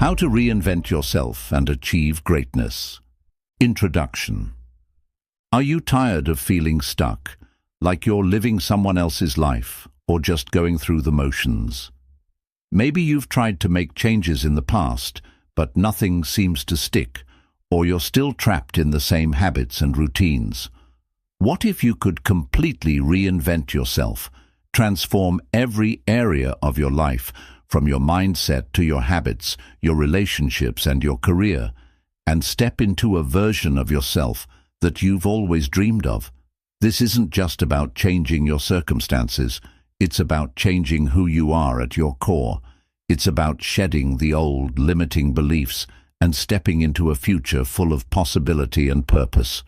How to reinvent yourself and achieve greatness. Introduction. Are you tired of feeling stuck, like you're living someone else's life, or just going through the motions? Maybe you've tried to make changes in the past, but nothing seems to stick, or you're still trapped in the same habits and routines. What if you could completely reinvent yourself, transform every area of your life, from your mindset to your habits, your relationships and your career, and step into a version of yourself that you've always dreamed of? This isn't just about changing your circumstances. It's about changing who you are at your core. It's about shedding the old, limiting beliefs and stepping into a future full of possibility and purpose.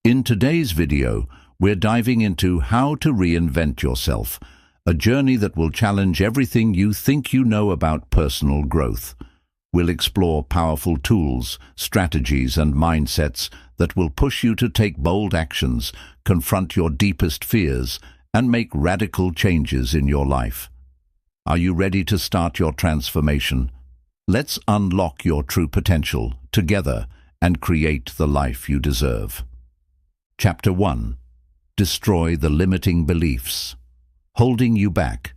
In today's video, we're diving into how to reinvent yourself, a journey that will challenge everything you think you know about personal growth. We'll explore powerful tools, strategies, and mindsets that will push you to take bold actions, confront your deepest fears, and make radical changes in your life. Are you ready to start your transformation? Let's unlock your true potential together and create the life you deserve. Chapter 1. Destroy the limiting beliefs. Holding you back.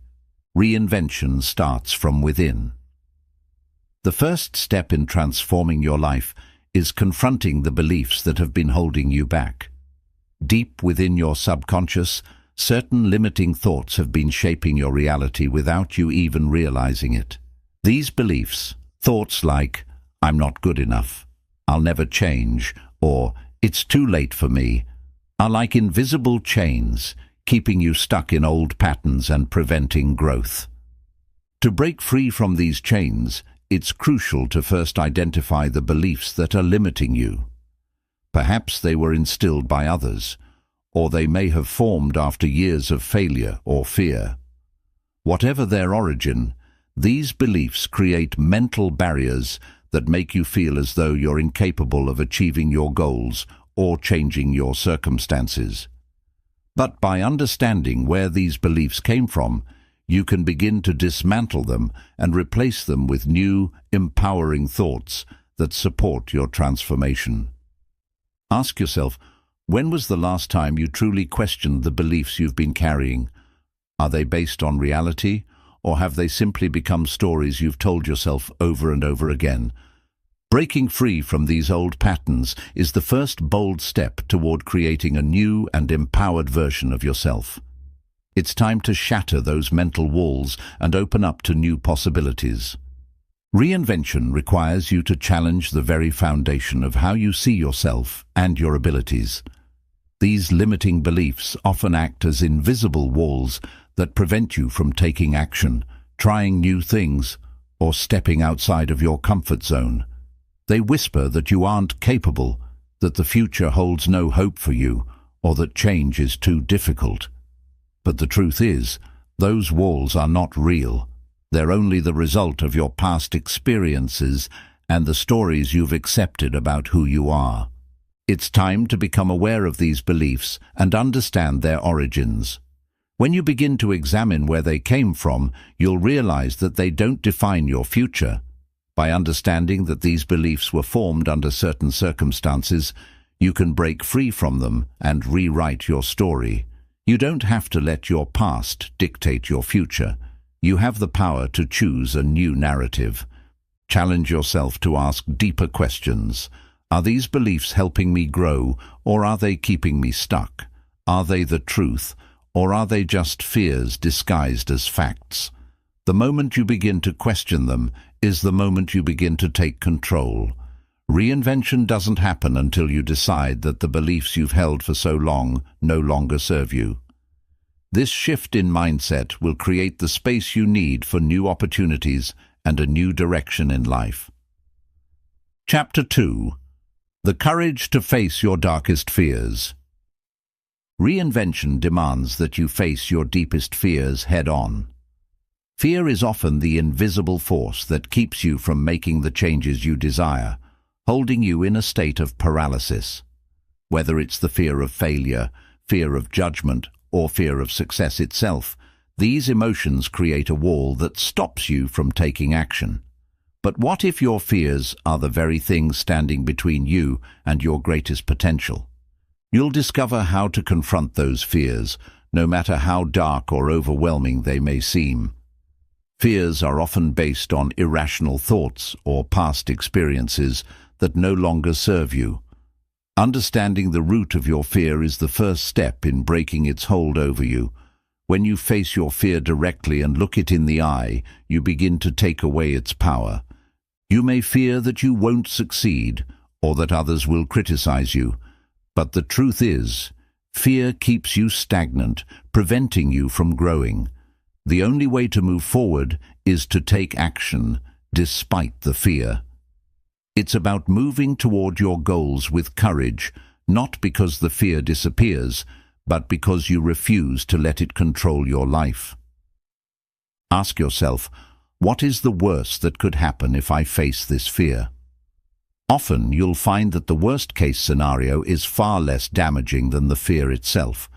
Reinvention starts from within. The first step in transforming your life is confronting the beliefs that have been holding you back. Deep within your subconscious, certain limiting thoughts have been shaping your reality without you even realizing it. These beliefs, thoughts like, "I'm not good enough," "I'll never change," or "It's too late for me," are like invisible chains, keeping you stuck in old patterns and preventing growth. To break free from these chains, it's crucial to first identify the beliefs that are limiting you. Perhaps they were instilled by others, or they may have formed after years of failure or fear. Whatever their origin, these beliefs create mental barriers that make you feel as though you're incapable of achieving your goals or changing your circumstances. But by understanding where these beliefs came from, you can begin to dismantle them and replace them with new, empowering thoughts that support your transformation. Ask yourself, when was the last time you truly questioned the beliefs you've been carrying? Are they based on reality, or have they simply become stories you've told yourself over and over again? Breaking free from these old patterns is the first bold step toward creating a new and empowered version of yourself. It's time to shatter those mental walls and open up to new possibilities. Reinvention requires you to challenge the very foundation of how you see yourself and your abilities. These limiting beliefs often act as invisible walls that prevent you from taking action, trying new things, or stepping outside of your comfort zone. They whisper that you aren't capable, that the future holds no hope for you, or that change is too difficult. But the truth is, those walls are not real. They're only the result of your past experiences and the stories you've accepted about who you are. It's time to become aware of these beliefs and understand their origins. When you begin to examine where they came from, you'll realize that they don't define your future. By understanding that these beliefs were formed under certain circumstances, you can break free from them and rewrite your story. You don't have to let your past dictate your future. You have the power to choose a new narrative. Challenge yourself to ask deeper questions. Are these beliefs helping me grow, or are they keeping me stuck? Are they the truth, or are they just fears disguised as facts? The moment you begin to question them is the moment you begin to take control. Reinvention doesn't happen until you decide that the beliefs you've held for so long no longer serve you. This shift in mindset will create the space you need for new opportunities and a new direction in life. Chapter 2. The courage to face your darkest fears. Reinvention demands that you face your deepest fears head-on. Fear is often the invisible force that keeps you from making the changes you desire, holding you in a state of paralysis. Whether it's the fear of failure, fear of judgment, or fear of success itself, these emotions create a wall that stops you from taking action. But what if your fears are the very things standing between you and your greatest potential? You'll discover how to confront those fears, no matter how dark or overwhelming they may seem. Fears are often based on irrational thoughts or past experiences that no longer serve you. Understanding the root of your fear is the first step in breaking its hold over you. When you face your fear directly and look it in the eye, you begin to take away its power. You may fear that you won't succeed or that others will criticize you, but the truth is, fear keeps you stagnant, preventing you from growing. The only way to move forward is to take action, despite the fear. It's about moving toward your goals with courage, not because the fear disappears, but because you refuse to let it control your life. Ask yourself, what is the worst that could happen if I face this fear? Often you'll find that the worst-case scenario is far less damaging than the fear itself.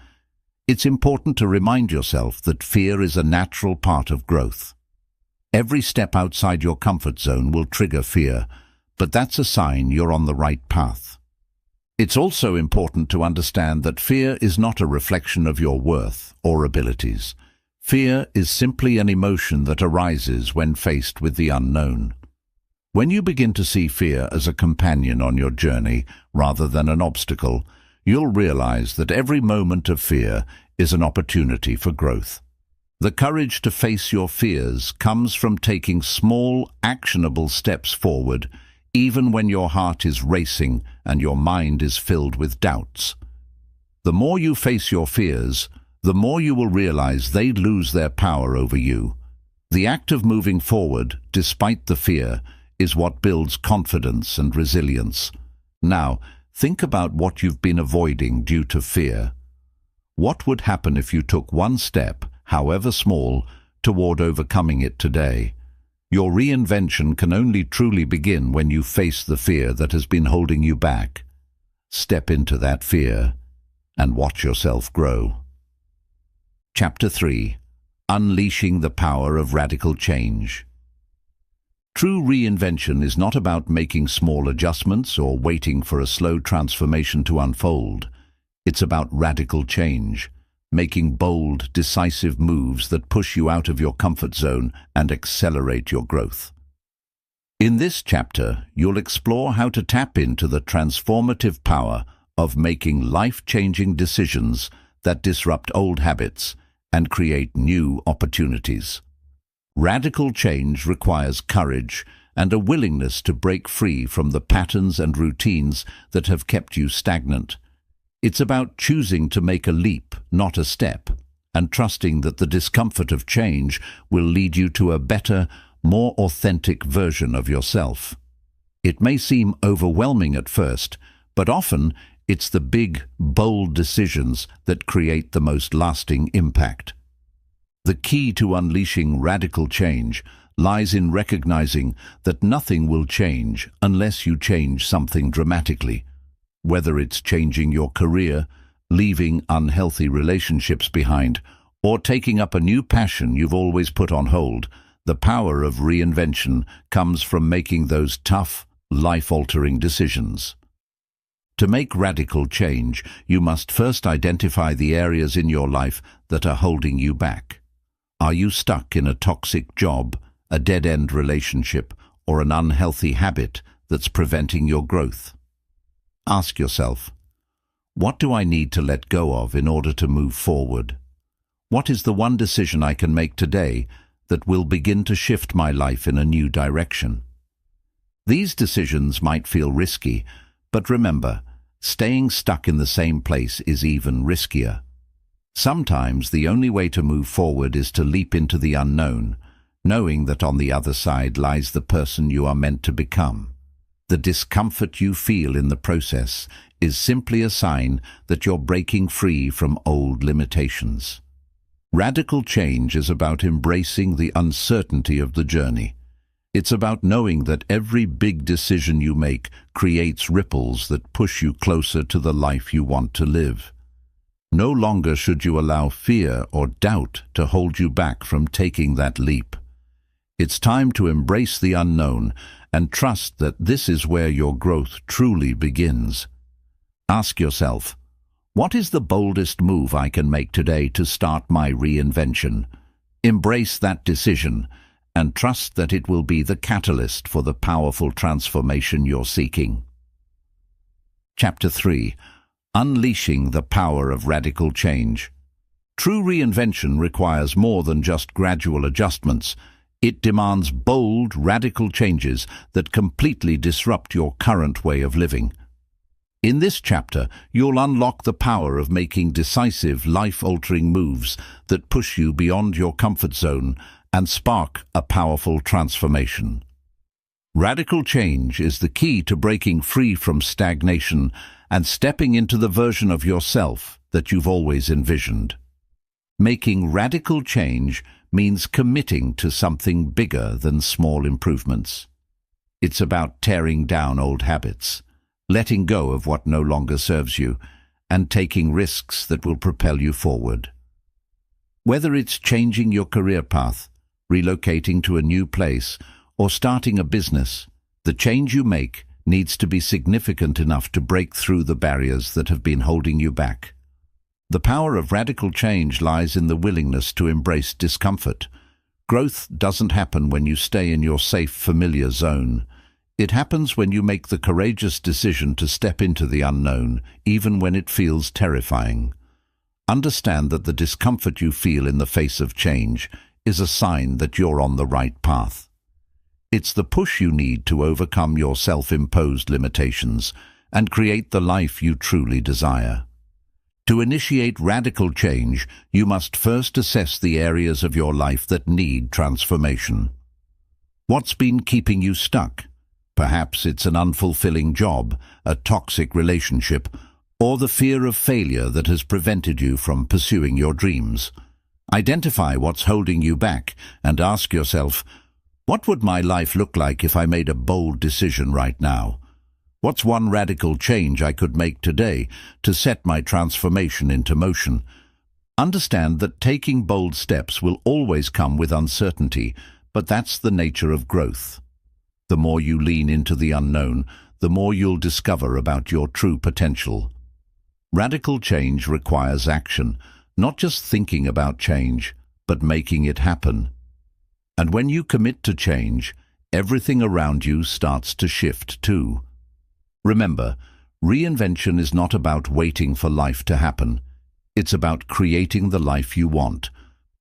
It's important to remind yourself that fear is a natural part of growth. Every step outside your comfort zone will trigger fear, but that's a sign you're on the right path. It's also important to understand that fear is not a reflection of your worth or abilities. Fear is simply an emotion that arises when faced with the unknown. When you begin to see fear as a companion on your journey rather than an obstacle, you'll realize that every moment of fear is an opportunity for growth. The courage to face your fears comes from taking small, actionable steps forward, even when your heart is racing and your mind is filled with doubts. The more you face your fears, the more you will realize they lose their power over you. The act of moving forward, despite the fear, is what builds confidence and resilience. Now, think about what you've been avoiding due to fear. What would happen if you took one step, however small, toward overcoming it today? Your reinvention can only truly begin when you face the fear that has been holding you back. Step into that fear and watch yourself grow. Chapter 3. Unleashing the Power of Radical Change. True reinvention is not about making small adjustments or waiting for a slow transformation to unfold. It's about radical change, making bold, decisive moves that push you out of your comfort zone and accelerate your growth. In this chapter, you'll explore how to tap into the transformative power of making life-changing decisions that disrupt old habits and create new opportunities. Radical change requires courage and a willingness to break free from the patterns and routines that have kept you stagnant. It's about choosing to make a leap, not a step, and trusting that the discomfort of change will lead you to a better, more authentic version of yourself. It may seem overwhelming at first, but often it's the big, bold decisions that create the most lasting impact. The key to unleashing radical change lies in recognizing that nothing will change unless you change something dramatically. Whether it's changing your career, leaving unhealthy relationships behind, or taking up a new passion you've always put on hold, the power of reinvention comes from making those tough, life-altering decisions. To make radical change, you must first identify the areas in your life that are holding you back. Are you stuck in a toxic job, a dead-end relationship, or an unhealthy habit that's preventing your growth? Ask yourself, what do I need to let go of in order to move forward? What is the one decision I can make today that will begin to shift my life in a new direction? These decisions might feel risky, but remember, staying stuck in the same place is even riskier. Sometimes the only way to move forward is to leap into the unknown, knowing that on the other side lies the person you are meant to become. The discomfort you feel in the process is simply a sign that you're breaking free from old limitations. Radical change is about embracing the uncertainty of the journey. It's about knowing that every big decision you make creates ripples that push you closer to the life you want to live. No longer should you allow fear or doubt to hold you back from taking that leap. It's time to embrace the unknown and trust that this is where your growth truly begins. Ask yourself, what is the boldest move I can make today to start my reinvention? Embrace that decision and trust that it will be the catalyst for the powerful transformation you're seeking. Chapter 3. Unleashing the Power of Radical Change. True reinvention requires more than just gradual adjustments. It demands bold, radical changes that completely disrupt your current way of living. In this chapter, you'll unlock the power of making decisive, life-altering moves that push you beyond your comfort zone and spark a powerful transformation. Radical change is the key to breaking free from stagnation and stepping into the version of yourself that you've always envisioned. Making radical change means committing to something bigger than small improvements. It's about tearing down old habits, letting go of what no longer serves you, and taking risks that will propel you forward. Whether it's changing your career path, relocating to a new place, or starting a business, the change you make needs to be significant enough to break through the barriers that have been holding you back. The power of radical change lies in the willingness to embrace discomfort. Growth doesn't happen when you stay in your safe, familiar zone. It happens when you make the courageous decision to step into the unknown, even when it feels terrifying. Understand that the discomfort you feel in the face of change is a sign that you're on the right path. It's the push you need to overcome your self-imposed limitations and create the life you truly desire. To initiate radical change, you must first assess the areas of your life that need transformation. What's been keeping you stuck? Perhaps it's an unfulfilling job, a toxic relationship, or the fear of failure that has prevented you from pursuing your dreams. Identify what's holding you back and ask yourself, what would my life look like if I made a bold decision right now? What's one radical change I could make today to set my transformation into motion? Understand that taking bold steps will always come with uncertainty, but that's the nature of growth. The more you lean into the unknown, the more you'll discover about your true potential. Radical change requires action, not just thinking about change, but making it happen. And when you commit to change, everything around you starts to shift too. Remember, reinvention is not about waiting for life to happen. It's about creating the life you want.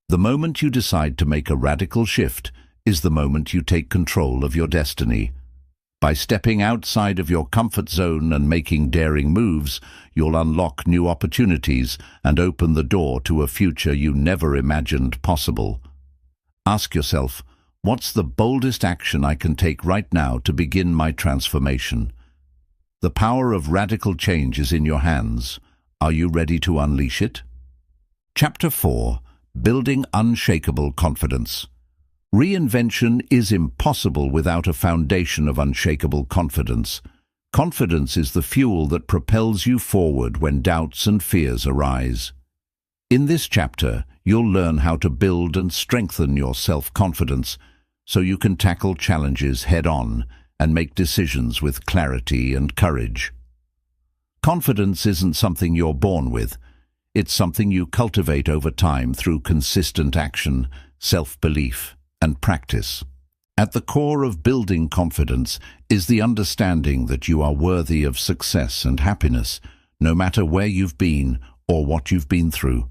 The moment you decide to make a radical shift is the moment you take control of your destiny. By stepping outside of your comfort zone and making daring moves, you'll unlock new opportunities and open the door to a future you never imagined possible. Ask yourself, what's the boldest action I can take right now to begin my transformation? The power of radical change is in your hands. Are you ready to unleash it? Chapter 4. Building Unshakable Confidence. Reinvention is impossible without a foundation of unshakable confidence. Confidence is the fuel that propels you forward when doubts and fears arise. In this chapter, you'll learn how to build and strengthen your self-confidence so you can tackle challenges head-on and make decisions with clarity and courage. Confidence isn't something you're born with. It's something you cultivate over time through consistent action, self-belief, and practice. At the core of building confidence is the understanding that you are worthy of success and happiness, no matter where you've been or what you've been through.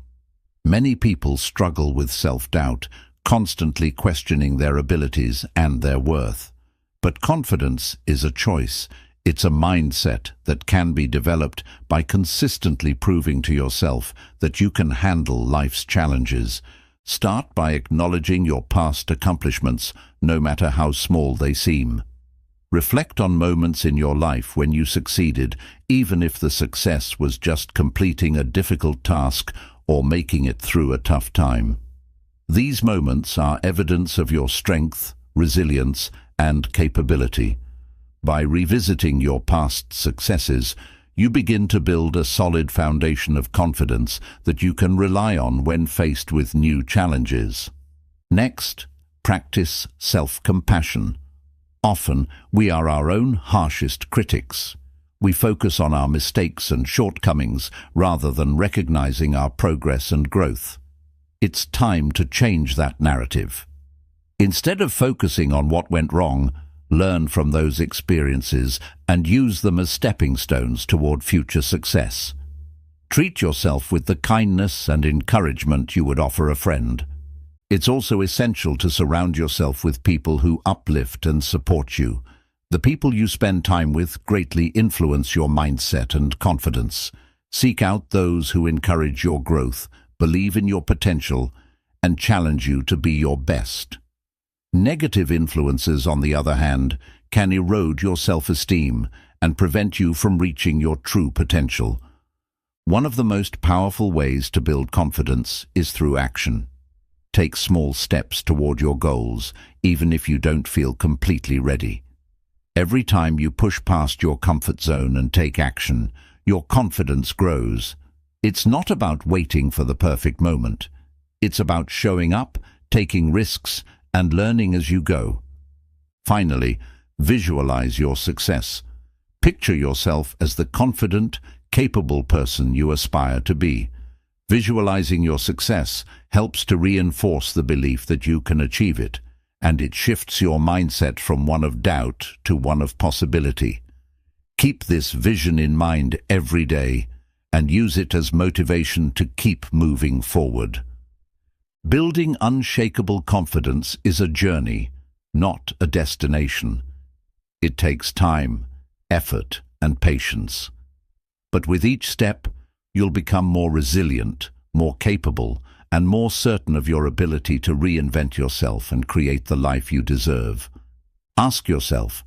Many people struggle with self-doubt, constantly questioning their abilities and their worth. But confidence is a choice. It's a mindset that can be developed by consistently proving to yourself that you can handle life's challenges. Start by acknowledging your past accomplishments, no matter how small they seem. Reflect on moments in your life when you succeeded, even if the success was just completing a difficult task or making it through a tough time. These moments are evidence of your strength, resilience, and capability. By revisiting your past successes, you begin to build a solid foundation of confidence that you can rely on when faced with new challenges. Next, practice self-compassion. Often, we are our own harshest critics. We focus on our mistakes and shortcomings rather than recognizing our progress and growth. It's time to change that narrative. Instead of focusing on what went wrong, learn from those experiences and use them as stepping stones toward future success. Treat yourself with the kindness and encouragement you would offer a friend. It's also essential to surround yourself with people who uplift and support you. The people you spend time with greatly influence your mindset and confidence. Seek out those who encourage your growth, believe in your potential, and challenge you to be your best. Negative influences, on the other hand, can erode your self-esteem and prevent you from reaching your true potential. One of the most powerful ways to build confidence is through action. Take small steps toward your goals, even if you don't feel completely ready. Every time you push past your comfort zone and take action, your confidence grows. It's not about waiting for the perfect moment. It's about showing up, taking risks, and learning as you go. Finally, visualize your success. Picture yourself as the confident, capable person you aspire to be. Visualizing your success helps to reinforce the belief that you can achieve it, and it shifts your mindset from one of doubt to one of possibility. Keep this vision in mind every day and use it as motivation to keep moving forward. Building unshakable confidence is a journey, not a destination. It takes time, effort, and patience. But with each step, you'll become more resilient, more capable, and more certain of your ability to reinvent yourself and create the life you deserve. Ask yourself,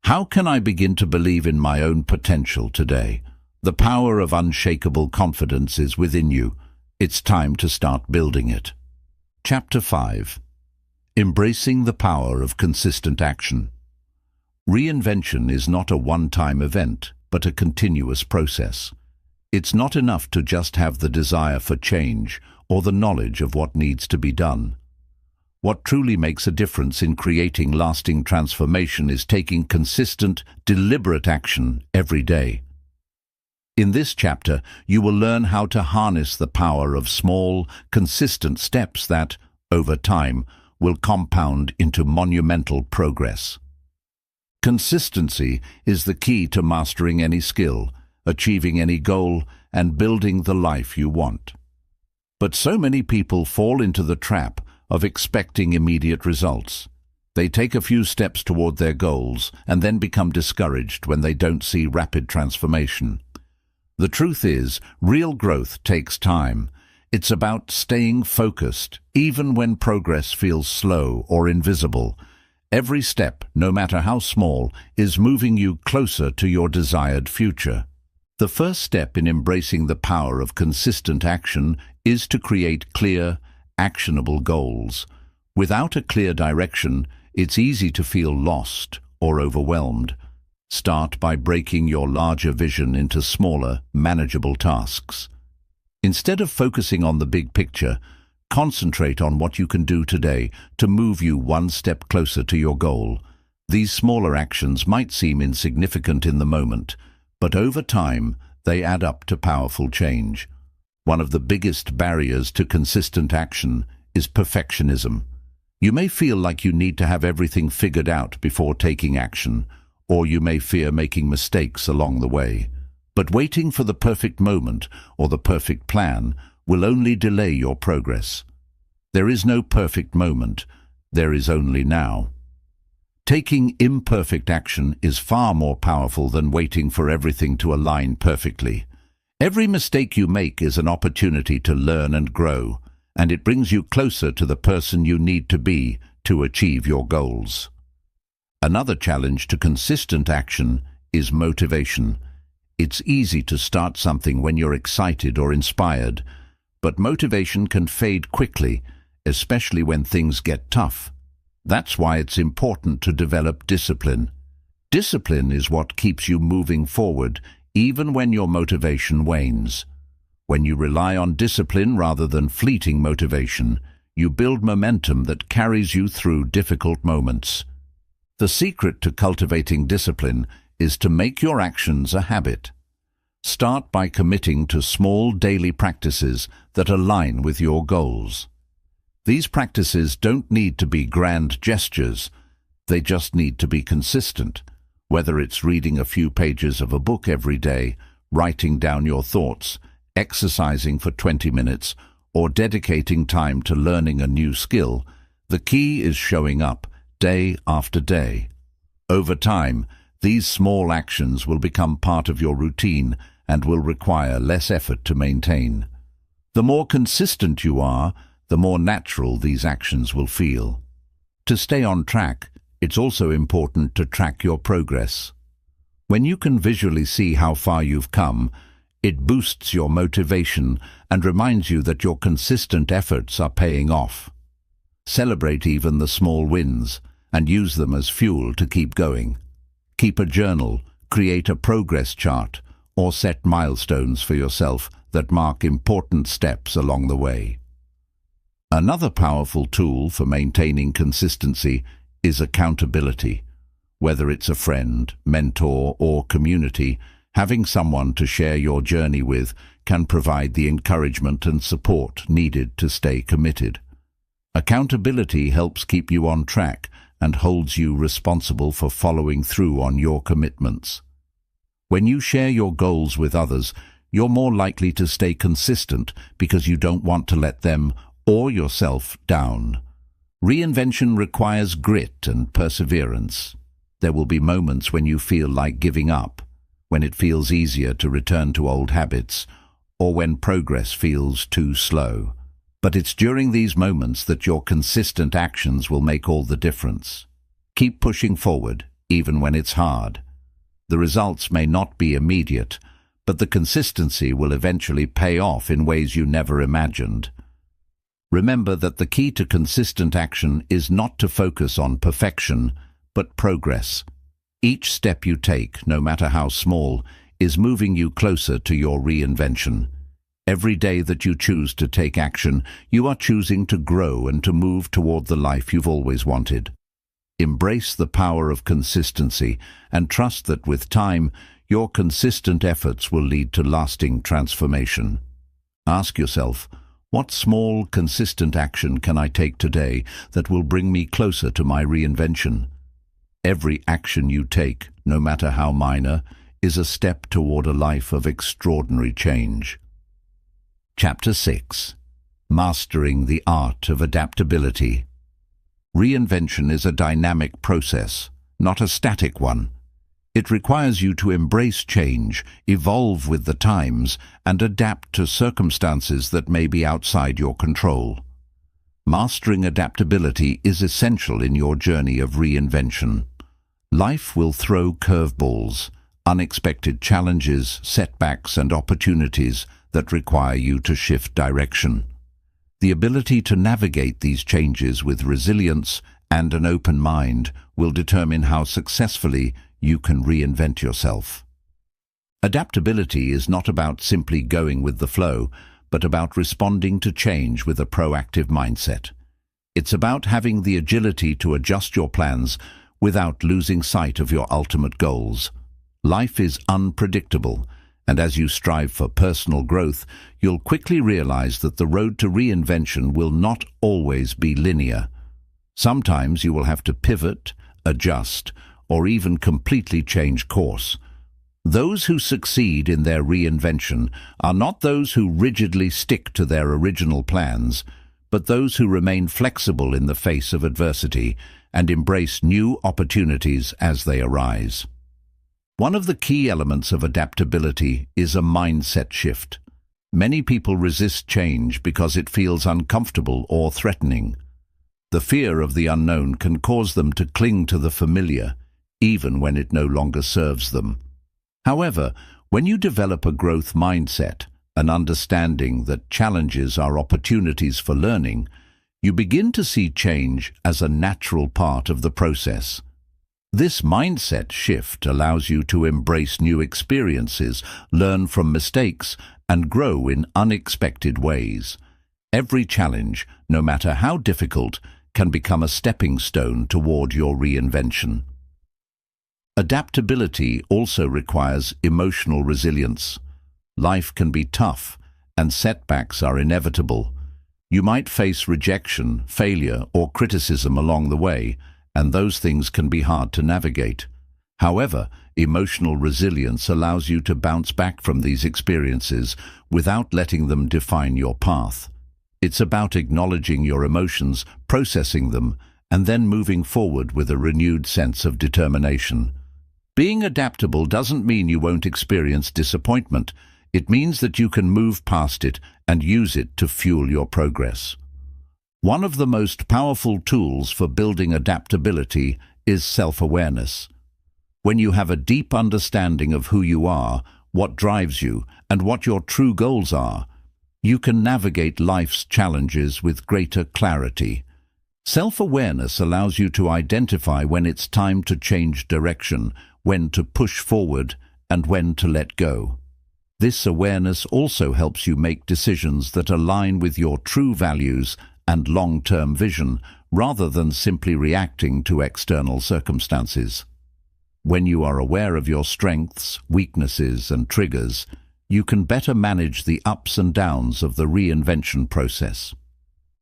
how can I begin to believe in my own potential today? The power of unshakable confidence is within you. It's time to start building it. Chapter 5. Embracing the power of consistent action. Reinvention is not a one-time event, but a continuous process. It's not enough to just have the desire for change or the knowledge of what needs to be done. What truly makes a difference in creating lasting transformation is taking consistent, deliberate action every day. In this chapter, you will learn how to harness the power of small, consistent steps that, over time, will compound into monumental progress. Consistency is the key to mastering any skill, achieving any goal, and building the life you want. But so many people fall into the trap of expecting immediate results. They take a few steps toward their goals and then become discouraged when they don't see rapid transformation. The truth is, real growth takes time. It's about staying focused, even when progress feels slow or invisible. Every step, no matter how small, is moving you closer to your desired future. The first step in embracing the power of consistent action is to create clear, actionable goals. Without a clear direction, it's easy to feel lost or overwhelmed. Start by breaking your larger vision into smaller, manageable tasks. Instead of focusing on the big picture, concentrate on what you can do today to move you one step closer to your goal. These smaller actions might seem insignificant in the moment, but over time, they add up to powerful change. One of the biggest barriers to consistent action is perfectionism. You may feel like you need to have everything figured out before taking action, or you may fear making mistakes along the way. But waiting for the perfect moment or the perfect plan will only delay your progress. There is no perfect moment, there is only now. Taking imperfect action is far more powerful than waiting for everything to align perfectly. Every mistake you make is an opportunity to learn and grow, and it brings you closer to the person you need to be to achieve your goals. Another challenge to consistent action is motivation. It's easy to start something when you're excited or inspired, but motivation can fade quickly, especially when things get tough. That's why it's important to develop discipline. Discipline is what keeps you moving forward, even when your motivation wanes. When you rely on discipline rather than fleeting motivation, you build momentum that carries you through difficult moments. The secret to cultivating discipline is to make your actions a habit. Start by committing to small daily practices that align with your goals. These practices don't need to be grand gestures, they just need to be consistent. Whether it's reading a few pages of a book every day, writing down your thoughts, exercising for 20 minutes, or dedicating time to learning a new skill, the key is showing up day after day. Over time, these small actions will become part of your routine and will require less effort to maintain. The more consistent you are, the more natural these actions will feel. To stay on track, it's also important to track your progress. When you can visually see how far you've come, it boosts your motivation and reminds you that your consistent efforts are paying off. Celebrate even the small wins and use them as fuel to keep going. Keep a journal, create a progress chart, or set milestones for yourself that mark important steps along the way. Another powerful tool for maintaining consistency is accountability. Whether it's a friend, mentor, or community, having someone to share your journey with can provide the encouragement and support needed to stay committed. Accountability helps keep you on track and holds you responsible for following through on your commitments. When you share your goals with others, you're more likely to stay consistent because you don't want to let them or yourself down. Reinvention requires grit and perseverance. There will be moments when you feel like giving up, when it feels easier to return to old habits, or when progress feels too slow. But it's during these moments that your consistent actions will make all the difference. Keep pushing forward, even when it's hard. The results may not be immediate, but the consistency will eventually pay off in ways you never imagined. Remember that the key to consistent action is not to focus on perfection, but progress. Each step you take, no matter how small, is moving you closer to your reinvention. Every day that you choose to take action, you are choosing to grow and to move toward the life you've always wanted. Embrace the power of consistency and trust that with time, your consistent efforts will lead to lasting transformation. Ask yourself, what small, consistent action can I take today that will bring me closer to my reinvention? Every action you take, no matter how minor, is a step toward a life of extraordinary change. Chapter 6. Mastering the Art of Adaptability. Reinvention is a dynamic process, not a static one. It requires you to embrace change, evolve with the times, and adapt to circumstances that may be outside your control. Mastering adaptability is essential in your journey of reinvention. Life will throw curveballs, unexpected challenges, setbacks, and opportunities that require you to shift direction. The ability to navigate these changes with resilience and an open mind will determine how successfully you can reinvent yourself. Adaptability is not about simply going with the flow, but about responding to change with a proactive mindset. It's about having the agility to adjust your plans without losing sight of your ultimate goals. Life is unpredictable, and as you strive for personal growth, you'll quickly realize that the road to reinvention will not always be linear. Sometimes you will have to pivot, adjust, or even completely change course. Those who succeed in their reinvention are not those who rigidly stick to their original plans, but those who remain flexible in the face of adversity and embrace new opportunities as they arise. One of the key elements of adaptability is a mindset shift. Many people resist change because it feels uncomfortable or threatening. The fear of the unknown can cause them to cling to the familiar, even when it no longer serves them. However, when you develop a growth mindset, an understanding that challenges are opportunities for learning, you begin to see change as a natural part of the process. This mindset shift allows you to embrace new experiences, learn from mistakes, and grow in unexpected ways. Every challenge, no matter how difficult, can become a stepping stone toward your reinvention. Adaptability also requires emotional resilience. Life can be tough, and setbacks are inevitable. You might face rejection, failure, or criticism along the way, and those things can be hard to navigate. However, emotional resilience allows you to bounce back from these experiences without letting them define your path. It's about acknowledging your emotions, processing them, and then moving forward with a renewed sense of determination. Being adaptable doesn't mean you won't experience disappointment. It means that you can move past it and use it to fuel your progress. One of the most powerful tools for building adaptability is self-awareness. When you have a deep understanding of who you are, what drives you, and what your true goals are, you can navigate life's challenges with greater clarity. Self-awareness allows you to identify when it's time to change direction, when to push forward, and when to let go. This awareness also helps you make decisions that align with your true values and long-term vision, rather than simply reacting to external circumstances. When you are aware of your strengths, weaknesses, and triggers, you can better manage the ups and downs of the reinvention process.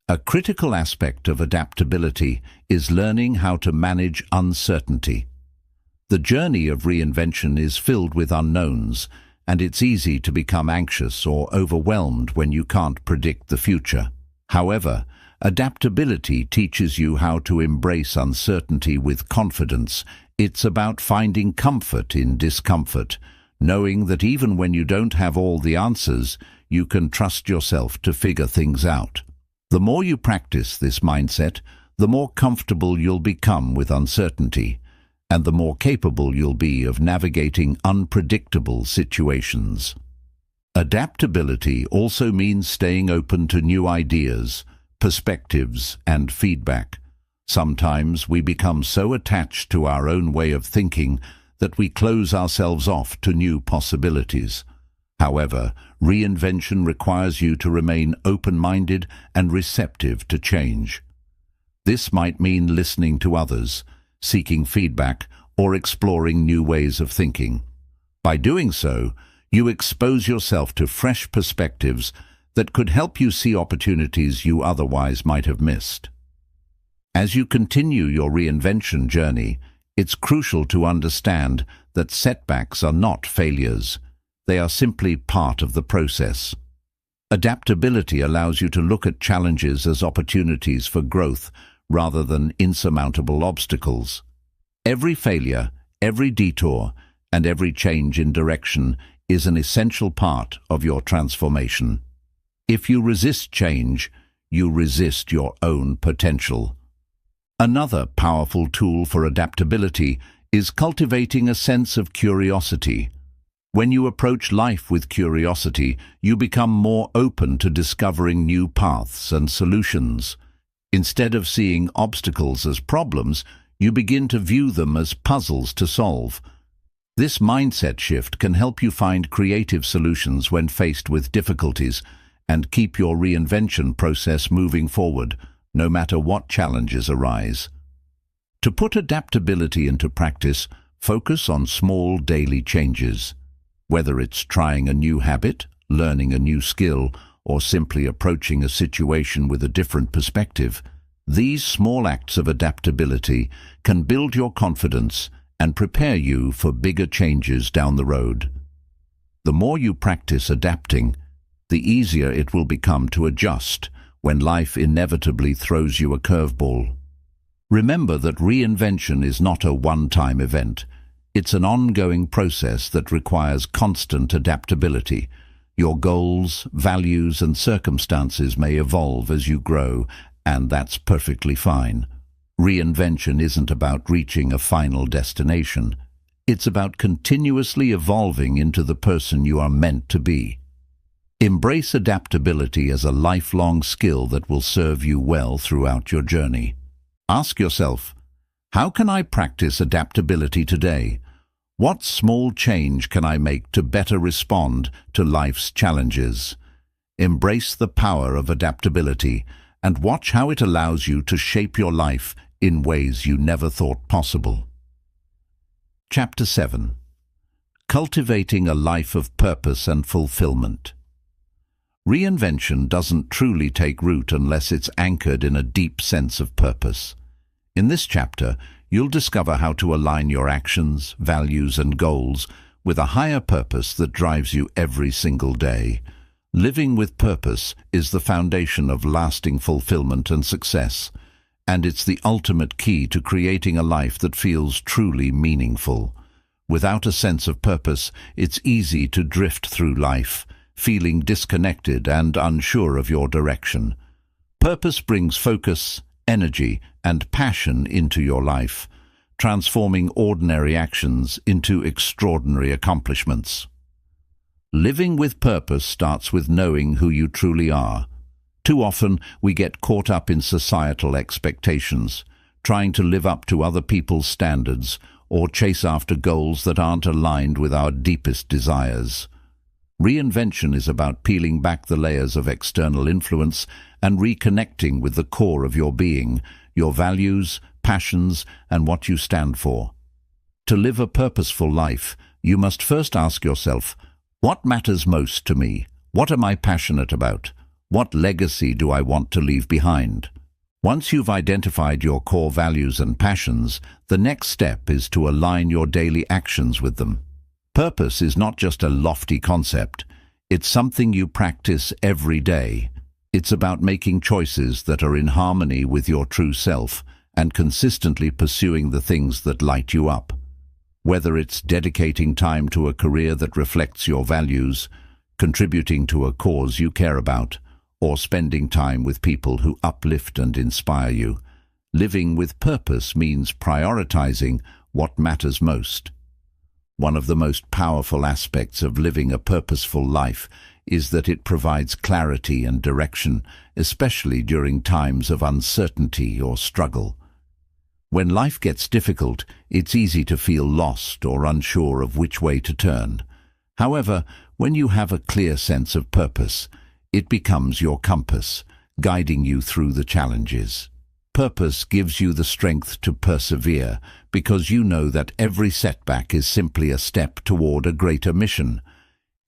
A critical aspect of adaptability is learning how to manage uncertainty. The journey of reinvention is filled with unknowns, and it's easy to become anxious or overwhelmed when you can't predict the future. However, adaptability teaches you how to embrace uncertainty with confidence. It's about finding comfort in discomfort, knowing that even when you don't have all the answers, you can trust yourself to figure things out. The more you practice this mindset, the more comfortable you'll become with uncertainty, and the more capable you'll be of navigating unpredictable situations. Adaptability also means staying open to new ideas, perspectives, and feedback. Sometimes we become so attached to our own way of thinking that we close ourselves off to new possibilities. However, reinvention requires you to remain open-minded and receptive to change. This might mean listening to others, seeking feedback, or exploring new ways of thinking. By doing so, you expose yourself to fresh perspectives that could help you see opportunities you otherwise might have missed. As you continue your reinvention journey, it's crucial to understand that setbacks are not failures. They are simply part of the process. Adaptability allows you to look at challenges as opportunities for growth rather than insurmountable obstacles. Every failure, every detour, and every change in direction is an essential part of your transformation. If you resist change, you resist your own potential. Another powerful tool for adaptability is cultivating a sense of curiosity. When you approach life with curiosity, you become more open to discovering new paths and solutions. Instead of seeing obstacles as problems, you begin to view them as puzzles to solve. This mindset shift can help you find creative solutions when faced with difficulties and keep your reinvention process moving forward, no matter what challenges arise. To put adaptability into practice, focus on small daily changes. Whether it's trying a new habit, learning a new skill, or simply approaching a situation with a different perspective, these small acts of adaptability can build your confidence and prepare you for bigger changes down the road. The more you practice adapting, the easier it will become to adjust when life inevitably throws you a curveball. Remember that reinvention is not a one-time event. It's an ongoing process that requires constant adaptability. Your goals, values, and circumstances may evolve as you grow, and that's perfectly fine. Reinvention isn't about reaching a final destination. It's about continuously evolving into the person you are meant to be. Embrace adaptability as a lifelong skill that will serve you well throughout your journey. Ask yourself, how can I practice adaptability today? What small change can I make to better respond to life's challenges? Embrace the power of adaptability and watch how it allows you to shape your life in ways you never thought possible. Chapter 7. Cultivating a life of purpose and fulfillment. Reinvention doesn't truly take root unless it's anchored in a deep sense of purpose. In this chapter, you'll discover how to align your actions, values, and goals with a higher purpose that drives you every single day. Living with purpose is the foundation of lasting fulfillment and success, and it's the ultimate key to creating a life that feels truly meaningful. Without a sense of purpose, it's easy to drift through life, feeling disconnected and unsure of your direction. Purpose brings focus, energy, and passion into your life, transforming ordinary actions into extraordinary accomplishments. Living with purpose starts with knowing who you truly are. Too often, we get caught up in societal expectations, trying to live up to other people's standards or chase after goals that aren't aligned with our deepest desires. Reinvention is about peeling back the layers of external influence and reconnecting with the core of your being, your values, passions, and what you stand for. To live a purposeful life, you must first ask yourself, what matters most to me? What am I passionate about? What legacy do I want to leave behind? Once you've identified your core values and passions, the next step is to align your daily actions with them. Purpose is not just a lofty concept. It's something you practice every day. It's about making choices that are in harmony with your true self and consistently pursuing the things that light you up. Whether it's dedicating time to a career that reflects your values, contributing to a cause you care about, or spending time with people who uplift and inspire you, living with purpose means prioritizing what matters most. One of the most powerful aspects of living a purposeful life is that it provides clarity and direction, especially during times of uncertainty or struggle. When life gets difficult, it's easy to feel lost or unsure of which way to turn. However, when you have a clear sense of purpose, it becomes your compass, guiding you through the challenges. Purpose gives you the strength to persevere because you know that every setback is simply a step toward a greater mission.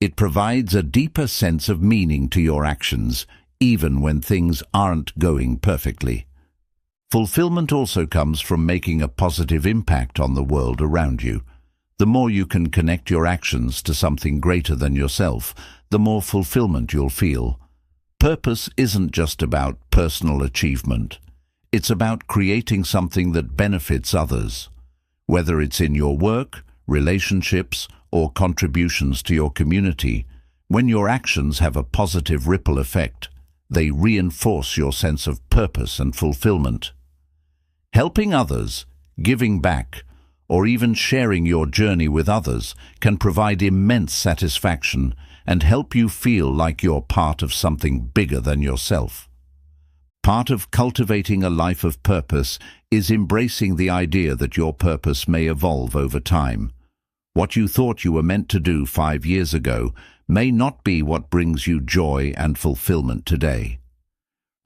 It provides a deeper sense of meaning to your actions, even when things aren't going perfectly. Fulfillment also comes from making a positive impact on the world around you. The more you can connect your actions to something greater than yourself, the more fulfillment you'll feel. Purpose isn't just about personal achievement. It's about creating something that benefits others. Whether it's in your work, relationships, or contributions to your community, when your actions have a positive ripple effect, they reinforce your sense of purpose and fulfillment. Helping others, giving back, or even sharing your journey with others can provide immense satisfaction and help you feel like you're part of something bigger than yourself. Part of cultivating a life of purpose is embracing the idea that your purpose may evolve over time. What you thought you were meant to do 5 years ago may not be what brings you joy and fulfillment today.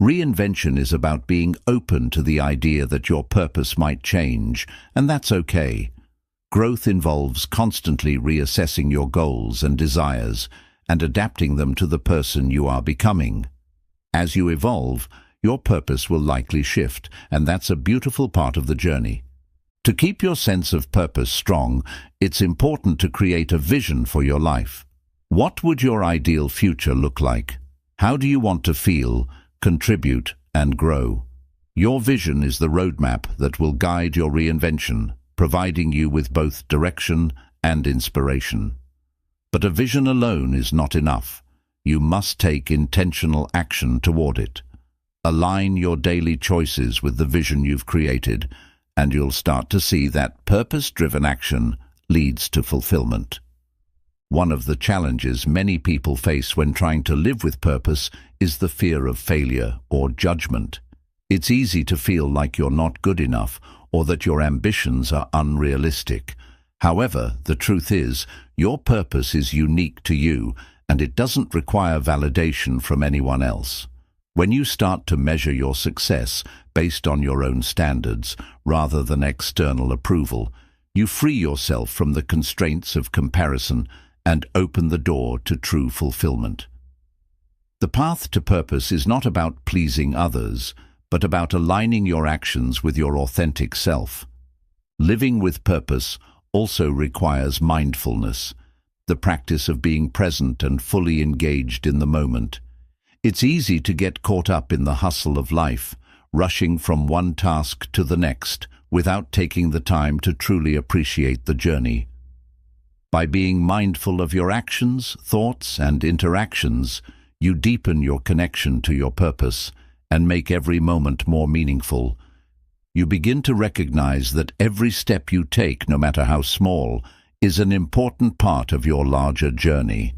Reinvention is about being open to the idea that your purpose might change, and that's okay. Growth involves constantly reassessing your goals and desires and adapting them to the person you are becoming. As you evolve, your purpose will likely shift, and that's a beautiful part of the journey. To keep your sense of purpose strong, it's important to create a vision for your life. What would your ideal future look like? How do you want to feel, contribute, and grow? Your vision is the roadmap that will guide your reinvention, providing you with both direction and inspiration. But a vision alone is not enough. You must take intentional action toward it. Align your daily choices with the vision you've created, and you'll start to see that purpose-driven action leads to fulfillment. One of the challenges many people face when trying to live with purpose is the fear of failure or judgment. It's easy to feel like you're not good enough or that your ambitions are unrealistic. However, the truth is, your purpose is unique to you, and it doesn't require validation from anyone else. When you start to measure your success based on your own standards rather than external approval, you free yourself from the constraints of comparison and open the door to true fulfillment. The path to purpose is not about pleasing others, but about aligning your actions with your authentic self. Living with purpose also requires mindfulness, the practice of being present and fully engaged in the moment. It's easy to get caught up in the hustle of life, rushing from one task to the next without taking the time to truly appreciate the journey. By being mindful of your actions, thoughts, and interactions, you deepen your connection to your purpose and make every moment more meaningful. You begin to recognize that every step you take, no matter how small, is an important part of your larger journey.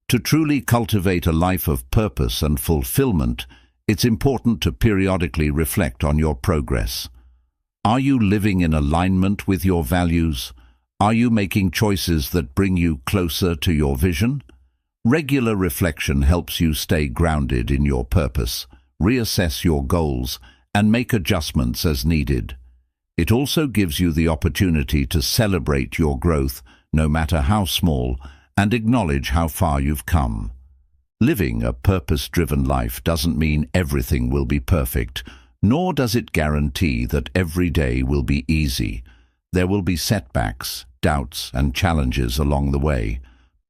To truly cultivate a life of purpose and fulfillment, it's important to periodically reflect on your progress. Are you living in alignment with your values? Are you making choices that bring you closer to your vision? Regular reflection helps you stay grounded in your purpose, reassess your goals, and make adjustments as needed. It also gives you the opportunity to celebrate your growth, no matter how small, and acknowledge how far you've come. Living a purpose-driven life doesn't mean everything will be perfect, nor does it guarantee that every day will be easy. There will be setbacks, doubts, and challenges along the way.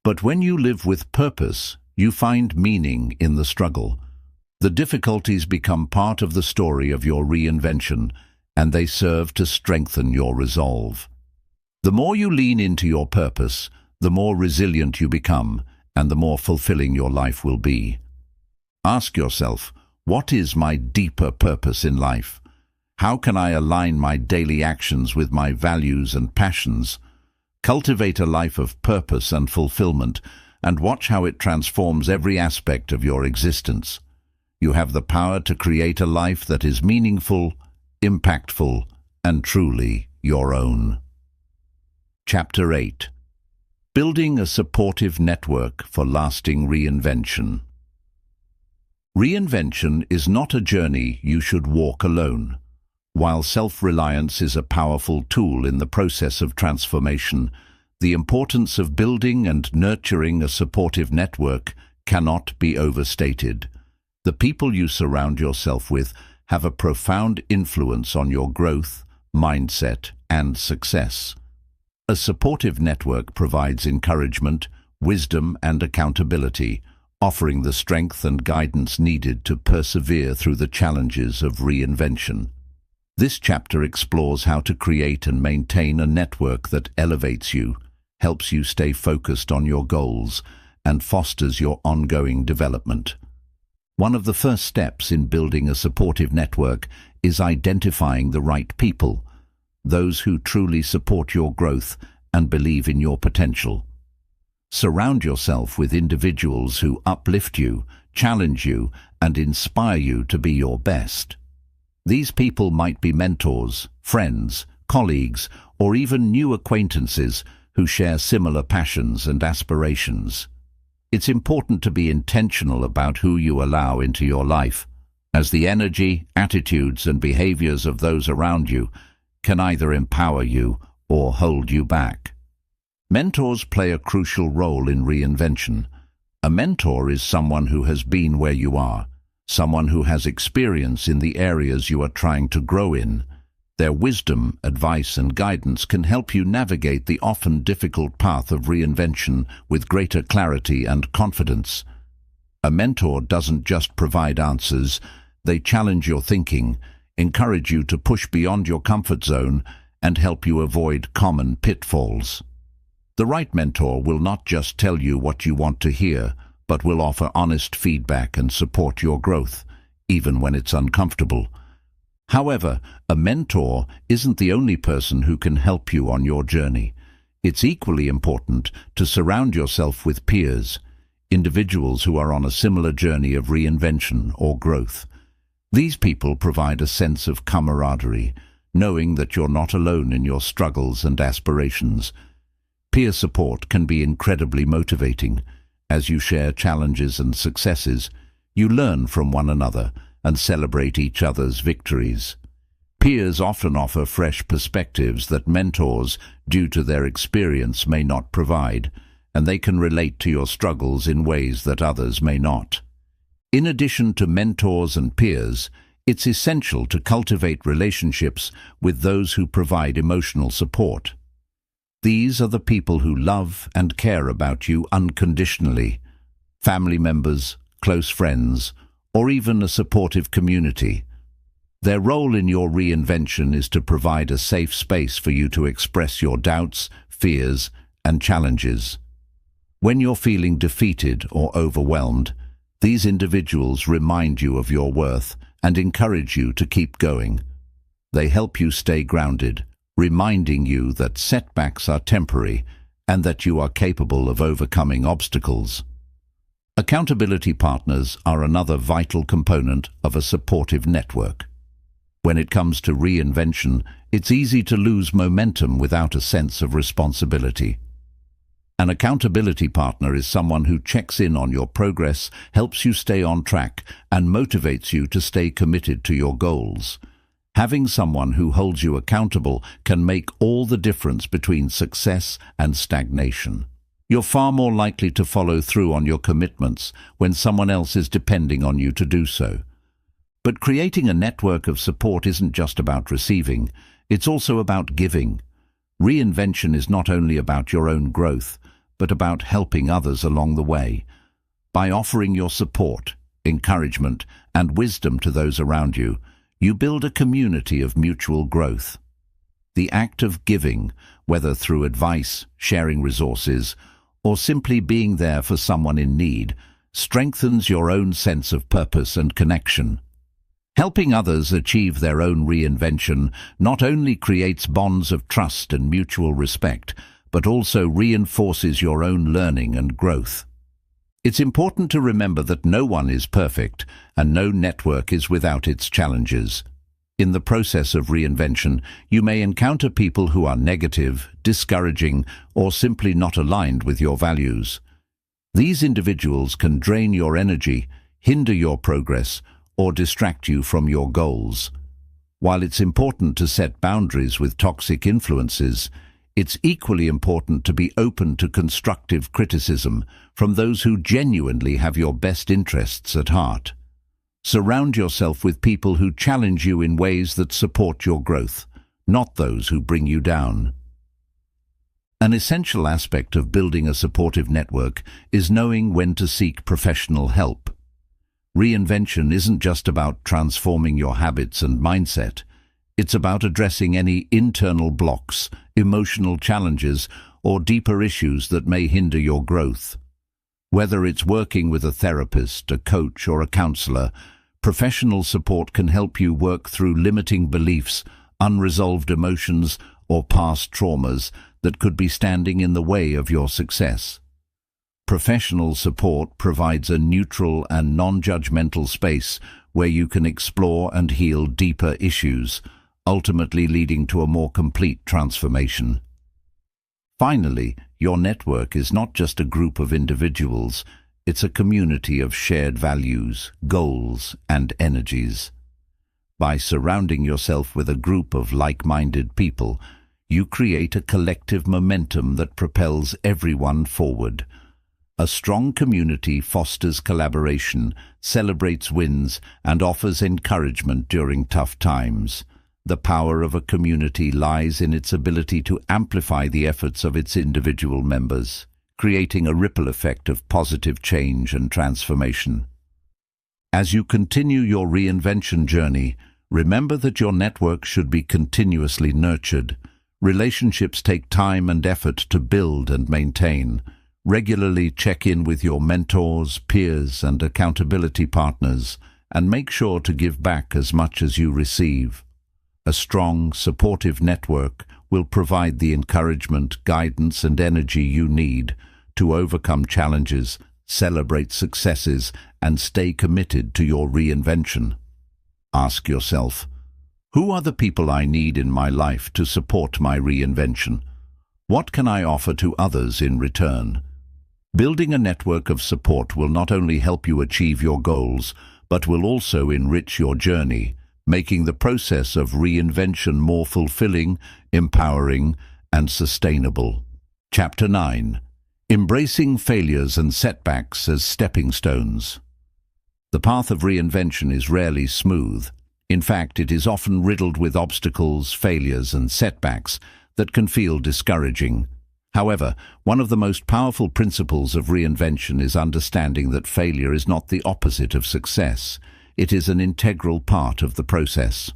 But when you live with purpose, you find meaning in the struggle. The difficulties become part of the story of your reinvention, and they serve to strengthen your resolve. The more you lean into your purpose, the more resilient you become, and the more fulfilling your life will be. Ask yourself, what is my deeper purpose in life? How can I align my daily actions with my values and passions? Cultivate a life of purpose and fulfillment, and watch how it transforms every aspect of your existence. You have the power to create a life that is meaningful, impactful, and truly your own. Chapter 8. Building a supportive network for lasting reinvention. Reinvention is not a journey you should walk alone. While self-reliance is a powerful tool in the process of transformation, the importance of building and nurturing a supportive network cannot be overstated. The people you surround yourself with have a profound influence on your growth, mindset, and success. A supportive network provides encouragement, wisdom, and accountability, offering the strength and guidance needed to persevere through the challenges of reinvention. This chapter explores how to create and maintain a network that elevates you, helps you stay focused on your goals, and fosters your ongoing development. One of the first steps in building a supportive network is identifying the right people, those who truly support your growth and believe in your potential. Surround yourself with individuals who uplift you, challenge you, and inspire you to be your best. These people might be mentors, friends, colleagues, or even new acquaintances who share similar passions and aspirations. It's important to be intentional about who you allow into your life, as the energy, attitudes, and behaviors of those around you can either empower you or hold you back. Mentors play a crucial role in reinvention. A mentor is someone who has been where you are, someone who has experience in the areas you are trying to grow in. Their wisdom, advice, and guidance can help you navigate the often difficult path of reinvention with greater clarity and confidence. A mentor doesn't just provide answers, they challenge your thinking, encourage you to push beyond your comfort zone, and help you avoid common pitfalls. The right mentor will not just tell you what you want to hear, but will offer honest feedback and support your growth, even when it's uncomfortable. However, a mentor isn't the only person who can help you on your journey. It's equally important to surround yourself with peers, individuals who are on a similar journey of reinvention or growth. These people provide a sense of camaraderie, knowing that you're not alone in your struggles and aspirations. Peer support can be incredibly motivating. As you share challenges and successes, you learn from one another and celebrate each other's victories. Peers often offer fresh perspectives that mentors, due to their experience, may not provide, and they can relate to your struggles in ways that others may not. In addition to mentors and peers, it's essential to cultivate relationships with those who provide emotional support. These are the people who love and care about you unconditionally: family members, close friends, or even a supportive community. Their role in your reinvention is to provide a safe space for you to express your doubts, fears, and challenges. When you're feeling defeated or overwhelmed, these individuals remind you of your worth and encourage you to keep going. They help you stay grounded, reminding you that setbacks are temporary and that you are capable of overcoming obstacles. Accountability partners are another vital component of a supportive network. When it comes to reinvention, it's easy to lose momentum without a sense of responsibility. An accountability partner is someone who checks in on your progress, helps you stay on track, and motivates you to stay committed to your goals. Having someone who holds you accountable can make all the difference between success and stagnation. You're far more likely to follow through on your commitments when someone else is depending on you to do so. But creating a network of support isn't just about receiving, it's also about giving. Reinvention is not only about your own growth, but about helping others along the way. By offering your support, encouragement, and wisdom to those around you, you build a community of mutual growth. The act of giving, whether through advice, sharing resources, or simply being there for someone in need, strengthens your own sense of purpose and connection. Helping others achieve their own reinvention not only creates bonds of trust and mutual respect, but also reinforces your own learning and growth. It's important to remember that no one is perfect, and no network is without its challenges. In the process of reinvention, you may encounter people who are negative, discouraging, or simply not aligned with your values. These individuals can drain your energy, hinder your progress, or distract you from your goals. While it's important to set boundaries with toxic influences, it's equally important to be open to constructive criticism from those who genuinely have your best interests at heart. Surround yourself with people who challenge you in ways that support your growth, not those who bring you down. An essential aspect of building a supportive network is knowing when to seek professional help. Reinvention isn't just about transforming your habits and mindset. It's about addressing any internal blocks, emotional challenges, or deeper issues that may hinder your growth. Whether it's working with a therapist, a coach, or a counselor, professional support can help you work through limiting beliefs, unresolved emotions, or past traumas that could be standing in the way of your success. Professional support provides a neutral and non-judgmental space where you can explore and heal deeper issues, ultimately leading to a more complete transformation. Finally, your network is not just a group of individuals, it's a community of shared values, goals, and energies. By surrounding yourself with a group of like-minded people, you create a collective momentum that propels everyone forward. A strong community fosters collaboration, celebrates wins, and offers encouragement during tough times. The power of a community lies in its ability to amplify the efforts of its individual members, creating a ripple effect of positive change and transformation. As you continue your reinvention journey, remember that your network should be continuously nurtured. Relationships take time and effort to build and maintain. Regularly check in with your mentors, peers, and accountability partners, and make sure to give back as much as you receive. A strong, supportive network will provide the encouragement, guidance, and energy you need to overcome challenges, celebrate successes, and stay committed to your reinvention. Ask yourself, who are the people I need in my life to support my reinvention? What can I offer to others in return? Building a network of support will not only help you achieve your goals, but will also enrich your journey, making the process of reinvention more fulfilling, empowering, and sustainable. Chapter 9. Embracing failures and setbacks as stepping stones. The path of reinvention is rarely smooth. In fact, it is often riddled with obstacles, failures, and setbacks that can feel discouraging. However, one of the most powerful principles of reinvention is understanding that failure is not the opposite of success. It is an integral part of the process.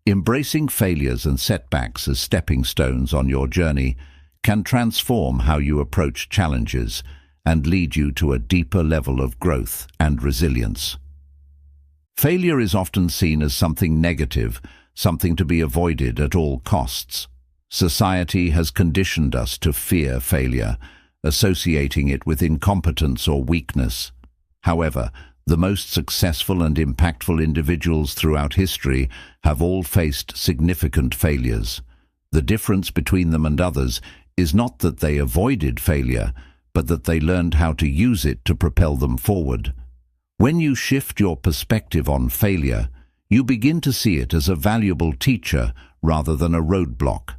Embracing failures and setbacks as stepping stones on your journey can transform how you approach challenges and lead you to a deeper level of growth and resilience. Failure is often seen as something negative, something to be avoided at all costs. Society has conditioned us to fear failure, associating it with incompetence or weakness. However, the most successful and impactful individuals throughout history have all faced significant failures. The difference between them and others is not that they avoided failure, but that they learned how to use it to propel them forward. When you shift your perspective on failure, you begin to see it as a valuable teacher rather than a roadblock.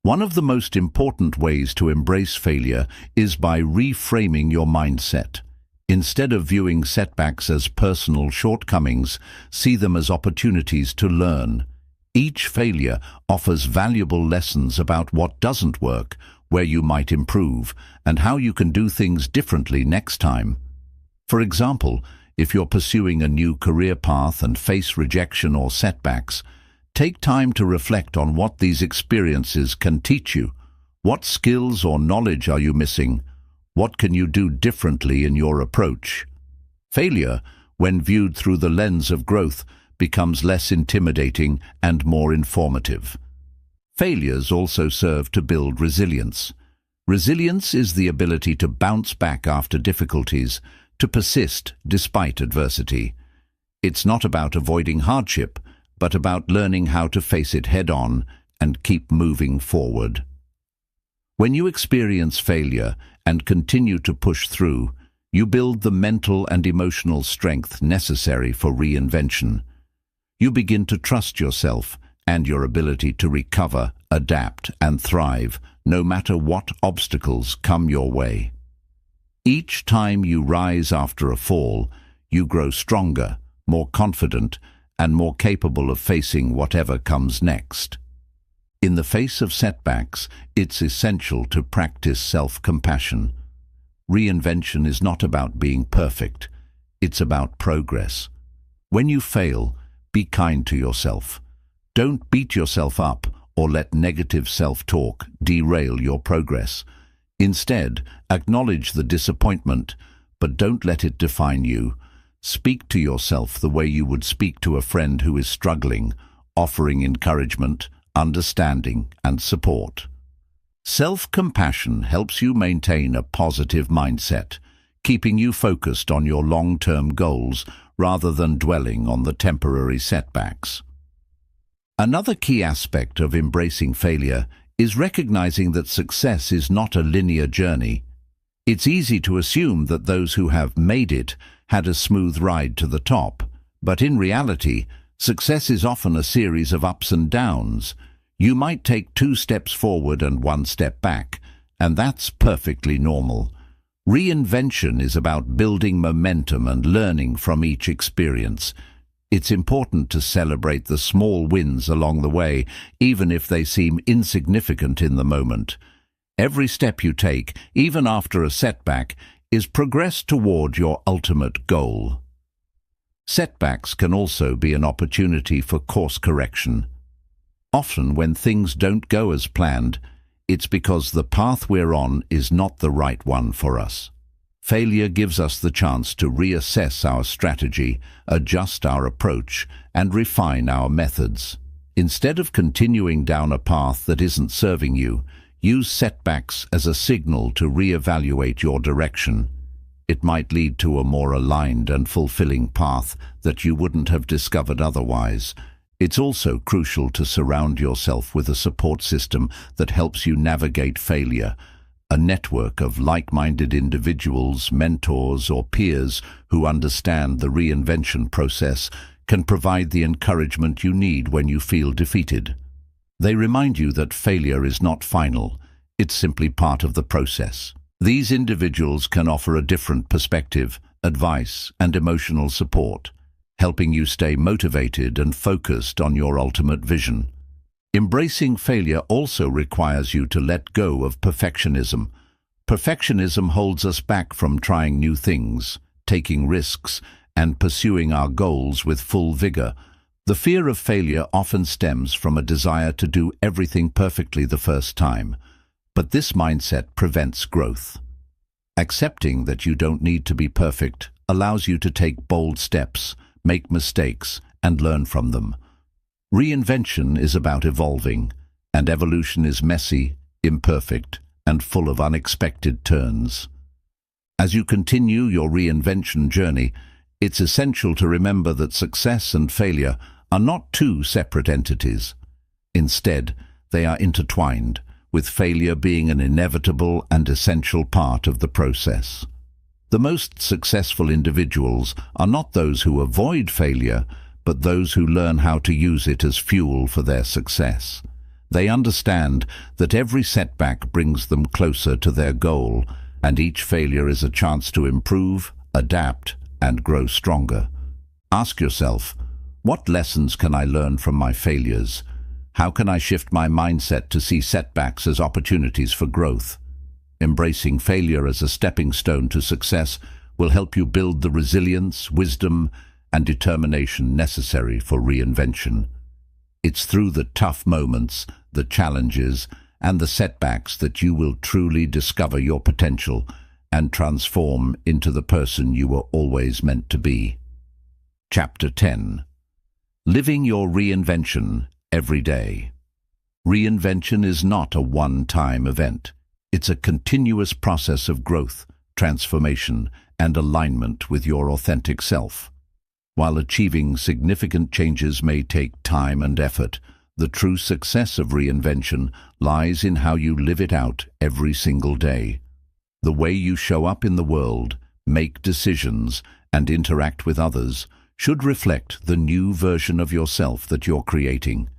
One of the most important ways to embrace failure is by reframing your mindset. Instead of viewing setbacks as personal shortcomings, see them as opportunities to learn. Each failure offers valuable lessons about what doesn't work, where you might improve, and how you can do things differently next time. For example, if you're pursuing a new career path and face rejection or setbacks, take time to reflect on what these experiences can teach you. What skills or knowledge are you missing? What can you do differently in your approach? Failure, when viewed through the lens of growth, becomes less intimidating and more informative. Failures also serve to build resilience. Resilience is the ability to bounce back after difficulties, to persist despite adversity. It's not about avoiding hardship, but about learning how to face it head-on and keep moving forward. When you experience failure and continue to push through, you build the mental and emotional strength necessary for reinvention. You begin to trust yourself and your ability to recover, adapt, and thrive, no matter what obstacles come your way. Each time you rise after a fall, you grow stronger, more confident, and more capable of facing whatever comes next. In the face of setbacks, it's essential to practice self-compassion. Reinvention is not about being perfect. It's about progress. When you fail, be kind to yourself. Don't beat yourself up or let negative self-talk derail your progress. Instead, acknowledge the disappointment, but don't let it define you. Speak to yourself the way you would speak to a friend who is struggling, offering encouragement, understanding, and support. Self-compassion helps you maintain a positive mindset, keeping you focused on your long-term goals rather than dwelling on the temporary setbacks. Another key aspect of embracing failure is recognizing that success is not a linear journey. It's easy to assume that those who have made it had a smooth ride to the top, but in reality, success is often a series of ups and downs. You might take 2 steps forward and 1 step back, and that's perfectly normal. Reinvention is about building momentum and learning from each experience. It's important to celebrate the small wins along the way, even if they seem insignificant in the moment. Every step you take, even after a setback, is progress toward your ultimate goal. Setbacks can also be an opportunity for course correction. Often when things don't go as planned, it's because the path we're on is not the right one for us. Failure gives us the chance to reassess our strategy, adjust our approach, and refine our methods. Instead of continuing down a path that isn't serving you, use setbacks as a signal to reevaluate your direction. It might lead to a more aligned and fulfilling path that you wouldn't have discovered otherwise. It's also crucial to surround yourself with a support system that helps you navigate failure. A network of like-minded individuals, mentors, or peers who understand the reinvention process can provide the encouragement you need when you feel defeated. They remind you that failure is not final, it's simply part of the process. These individuals can offer a different perspective, advice, and emotional support, helping you stay motivated and focused on your ultimate vision. Embracing failure also requires you to let go of perfectionism. Perfectionism holds us back from trying new things, taking risks, and pursuing our goals with full vigor. The fear of failure often stems from a desire to do everything perfectly the first time, but this mindset prevents growth. Accepting that you don't need to be perfect allows you to take bold steps, make mistakes, and learn from them. Reinvention is about evolving, and evolution is messy, imperfect, and full of unexpected turns. As you continue your reinvention journey, it's essential to remember that success and failure are not two separate entities. Instead, they are intertwined, with failure being an inevitable and essential part of the process. The most successful individuals are not those who avoid failure, but those who learn how to use it as fuel for their success. They understand that every setback brings them closer to their goal, and each failure is a chance to improve, adapt, and grow stronger. Ask yourself, what lessons can I learn from my failures? How can I shift my mindset to see setbacks as opportunities for growth? Embracing failure as a stepping stone to success will help you build the resilience, wisdom, and determination necessary for reinvention. It's through the tough moments, the challenges, and the setbacks that you will truly discover your potential and transform into the person you were always meant to be. Chapter 10. Living your reinvention every day. Reinvention is not a one-time event. It's a continuous process of growth, transformation, and alignment with your authentic self. While achieving significant changes may take time and effort, the true success of reinvention lies in how you live it out every single day. The way you show up in the world, make decisions, and interact with others should reflect the new version of yourself that you're creating.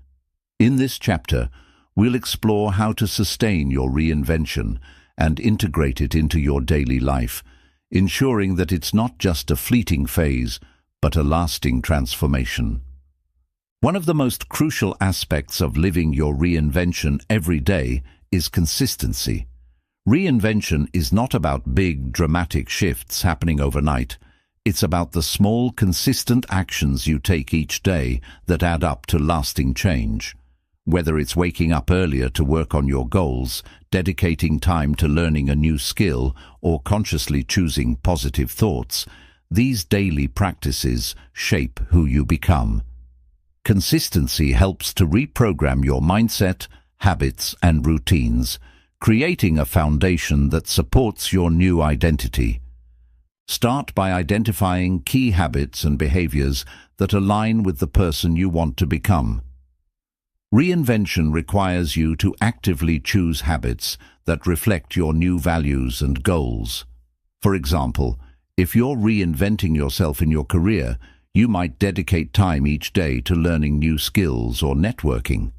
In this chapter, we'll explore how to sustain your reinvention and integrate it into your daily life, ensuring that it's not just a fleeting phase, but a lasting transformation. One of the most crucial aspects of living your reinvention every day is consistency. Reinvention is not about big, dramatic shifts happening overnight. It's about the small, consistent actions you take each day that add up to lasting change. Whether it's waking up earlier to work on your goals, dedicating time to learning a new skill, or consciously choosing positive thoughts, these daily practices shape who you become. Consistency helps to reprogram your mindset, habits, and routines, creating a foundation that supports your new identity. Start by identifying key habits and behaviors that align with the person you want to become. Reinvention requires you to actively choose habits that reflect your new values and goals. For example, if you're reinventing yourself in your career, you might dedicate time each day to learning new skills or networking.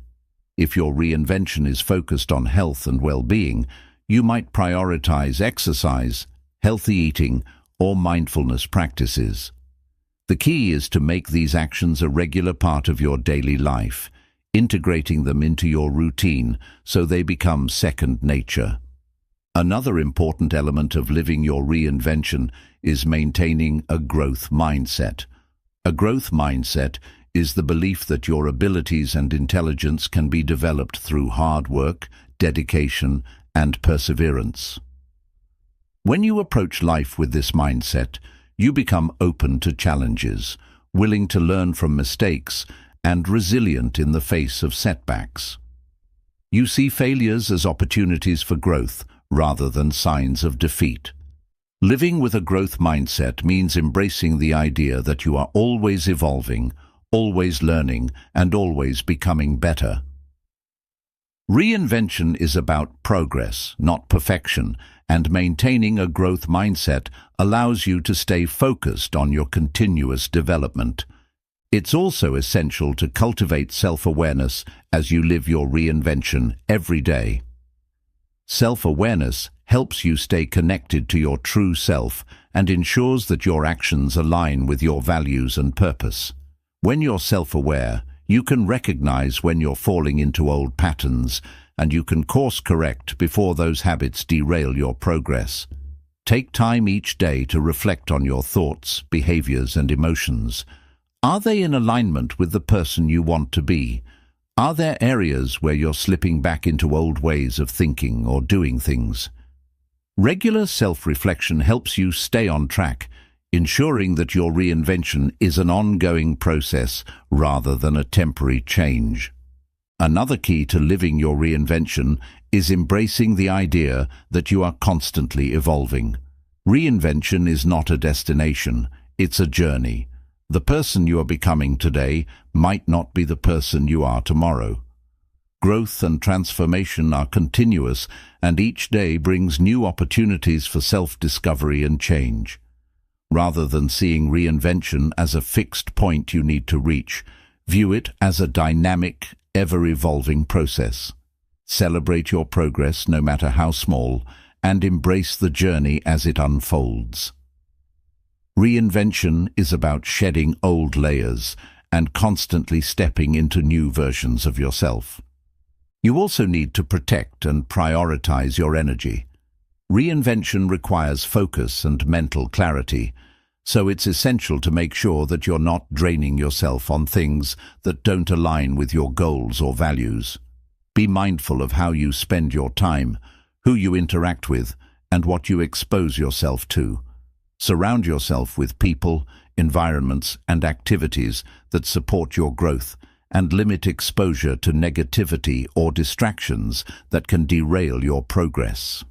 If your reinvention is focused on health and well-being, you might prioritize exercise, healthy eating, or mindfulness practices. The key is to make these actions a regular part of your daily life, integrating them into your routine so they become second nature. Another important element of living your reinvention is maintaining a growth mindset. A growth mindset is the belief that your abilities and intelligence can be developed through hard work, dedication, and perseverance. When you approach life with this mindset, you become open to challenges, willing to learn from mistakes, and resilient in the face of setbacks. You see failures as opportunities for growth rather than signs of defeat. Living with a growth mindset means embracing the idea that you are always evolving, always learning, and always becoming better. Reinvention is about progress, not perfection, and maintaining a growth mindset allows you to stay focused on your continuous development. It's also essential to cultivate self-awareness as you live your reinvention every day. Self-awareness helps you stay connected to your true self and ensures that your actions align with your values and purpose. When you're self-aware, you can recognize when you're falling into old patterns, and you can course correct before those habits derail your progress. Take time each day to reflect on your thoughts, behaviors, and emotions. Are they in alignment with the person you want to be? Are there areas where you're slipping back into old ways of thinking or doing things? Regular self-reflection helps you stay on track, ensuring that your reinvention is an ongoing process rather than a temporary change. Another key to living your reinvention is embracing the idea that you are constantly evolving. Reinvention is not a destination, it's a journey. The person you are becoming today might not be the person you are tomorrow. Growth and transformation are continuous, and each day brings new opportunities for self-discovery and change. Rather than seeing reinvention as a fixed point you need to reach, view it as a dynamic, ever-evolving process. Celebrate your progress, no matter how small, and embrace the journey as it unfolds. Reinvention is about shedding old layers and constantly stepping into new versions of yourself. You also need to protect and prioritize your energy. Reinvention requires focus and mental clarity, so it's essential to make sure that you're not draining yourself on things that don't align with your goals or values. Be mindful of how you spend your time, who you interact with, and what you expose yourself to. Surround yourself with people, environments, and activities that support your growth, and limit exposure to negativity or distractions that can derail your progress.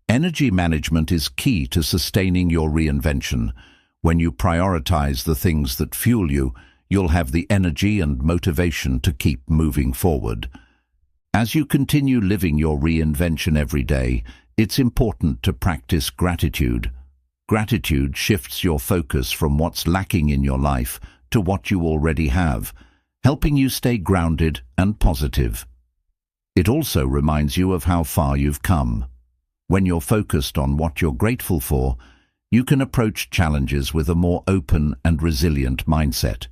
Energy management is key to sustaining your reinvention. When you prioritize the things that fuel you, you'll have the energy and motivation to keep moving forward. As you continue living your reinvention every day, it's important to practice gratitude. Gratitude shifts your focus from what's lacking in your life to what you already have, helping you stay grounded and positive. It also reminds you of how far you've come. When you're focused on what you're grateful for, you can approach challenges with a more open and resilient mindset.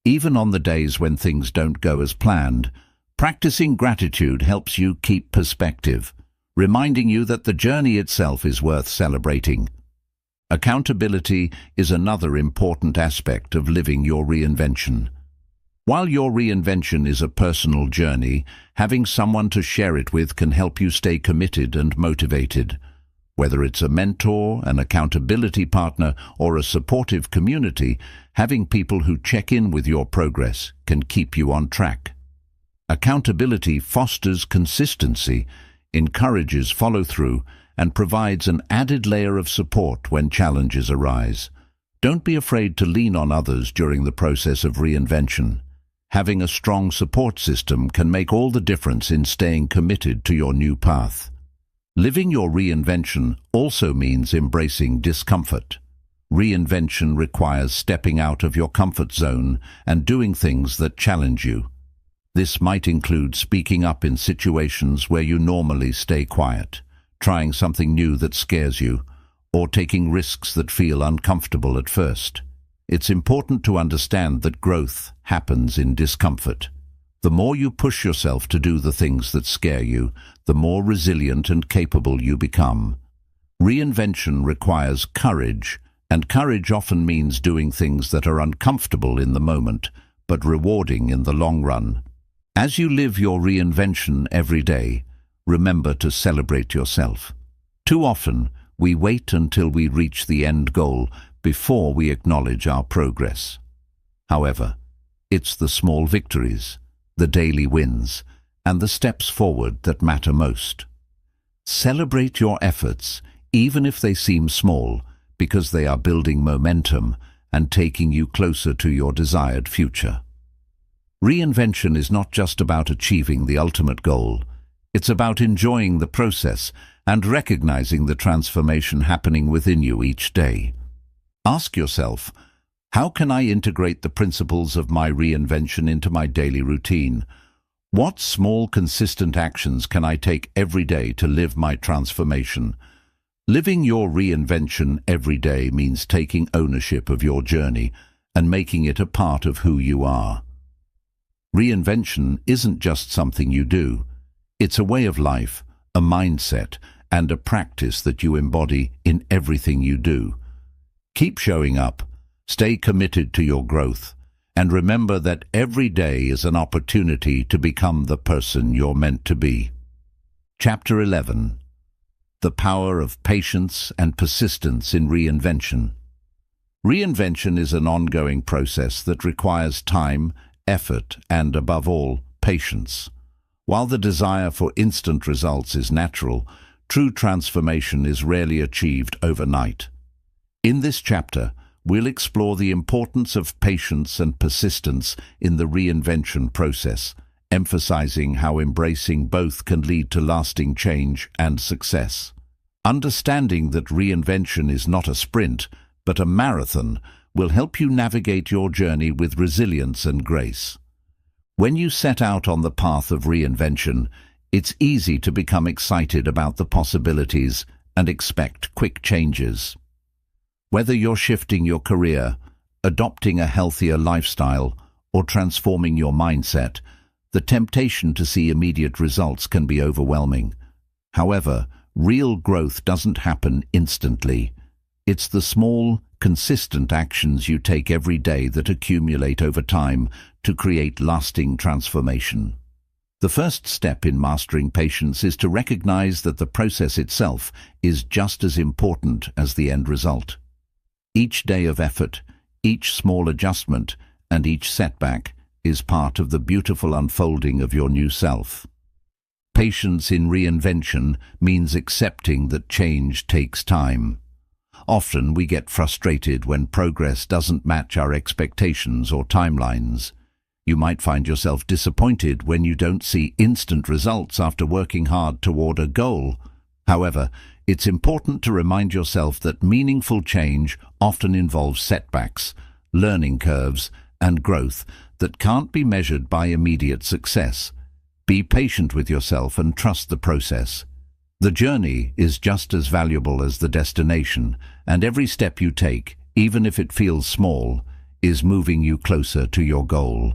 Even on the days when things don't go as planned, practicing gratitude helps you keep perspective, reminding you that the journey itself is worth celebrating. Accountability is another important aspect of living your reinvention. While your reinvention is a personal journey, having someone to share it with can help you stay committed and motivated. Whether it's a mentor, an accountability partner, or a supportive community, having people who check in with your progress can keep you on track. Accountability fosters consistency, encourages follow-through, and provides an added layer of support when challenges arise. Don't be afraid to lean on others during the process of reinvention. Having a strong support system can make all the difference in staying committed to your new path. Living your reinvention also means embracing discomfort. Reinvention requires stepping out of your comfort zone and doing things that challenge you. This might include speaking up in situations where you normally stay quiet, trying something new that scares you, or taking risks that feel uncomfortable at first. It's important to understand that growth happens in discomfort. The more you push yourself to do the things that scare you, the more resilient and capable you become. Reinvention requires courage, and courage often means doing things that are uncomfortable in the moment, but rewarding in the long run. As you live your reinvention every day, remember to celebrate yourself. Too often, we wait until we reach the end goal before we acknowledge our progress. However, it's the small victories, the daily wins, and the steps forward that matter most. Celebrate your efforts, even if they seem small, because they are building momentum and taking you closer to your desired future. Reinvention is not just about achieving the ultimate goal. It's about enjoying the process and recognizing the transformation happening within you each day. Ask yourself, how can I integrate the principles of my reinvention into my daily routine? What small, consistent actions can I take every day to live my transformation? Living your reinvention every day means taking ownership of your journey and making it a part of who you are. Reinvention isn't just something you do. It's a way of life, a mindset, and a practice that you embody in everything you do. Keep showing up, stay committed to your growth, and remember that every day is an opportunity to become the person you're meant to be. Chapter 11. The Power of Patience and Persistence in Reinvention. Reinvention is an ongoing process that requires time, effort, and, above all, patience. While the desire for instant results is natural, true transformation is rarely achieved overnight. In this chapter, we'll explore the importance of patience and persistence in the reinvention process, emphasizing how embracing both can lead to lasting change and success. Understanding that reinvention is not a sprint, but a marathon, will help you navigate your journey with resilience and grace. When you set out on the path of reinvention, it's easy to become excited about the possibilities and expect quick changes. Whether you're shifting your career, adopting a healthier lifestyle, or transforming your mindset, the temptation to see immediate results can be overwhelming. However, real growth doesn't happen instantly. It's the small, consistent actions you take every day that accumulate over time to create lasting transformation. The first step in mastering patience is to recognize that the process itself is just as important as the end result. Each day of effort, each small adjustment, and each setback is part of the beautiful unfolding of your new self. Patience in reinvention means accepting that change takes time. Often we get frustrated when progress doesn't match our expectations or timelines. You might find yourself disappointed when you don't see instant results after working hard toward a goal. However, it's important to remind yourself that meaningful change often involves setbacks, learning curves, and growth that can't be measured by immediate success. Be patient with yourself and trust the process. The journey is just as valuable as the destination, and every step you take, even if it feels small, is moving you closer to your goal.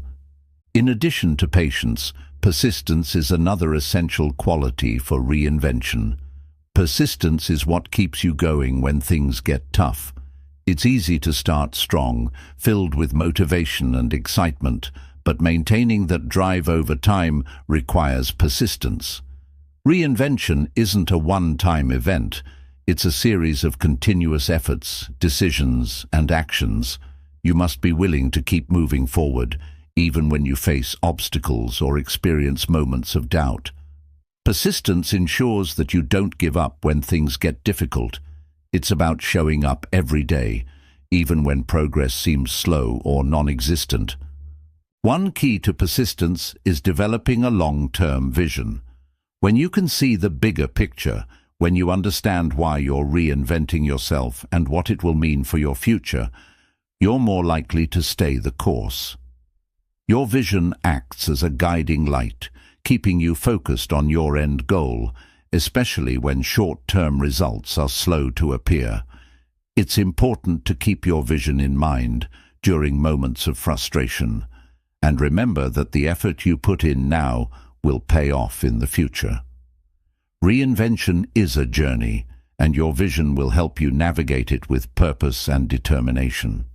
In addition to patience, persistence is another essential quality for reinvention. Persistence is what keeps you going when things get tough. It's easy to start strong, filled with motivation and excitement, but maintaining that drive over time requires persistence. Reinvention isn't a one-time event. It's a series of continuous efforts, decisions, and actions. You must be willing to keep moving forward, even when you face obstacles or experience moments of doubt. Persistence ensures that you don't give up when things get difficult. It's about showing up every day, even when progress seems slow or non-existent. One key to persistence is developing a long-term vision. When you can see the bigger picture, when you understand why you're reinventing yourself and what it will mean for your future, you're more likely to stay the course. Your vision acts as a guiding light, keeping you focused on your end goal, especially when short-term results are slow to appear. It's important to keep your vision in mind during moments of frustration, and remember that the effort you put in now will pay off in the future. Reinvention is a journey, and your vision will help you navigate it with purpose and determination.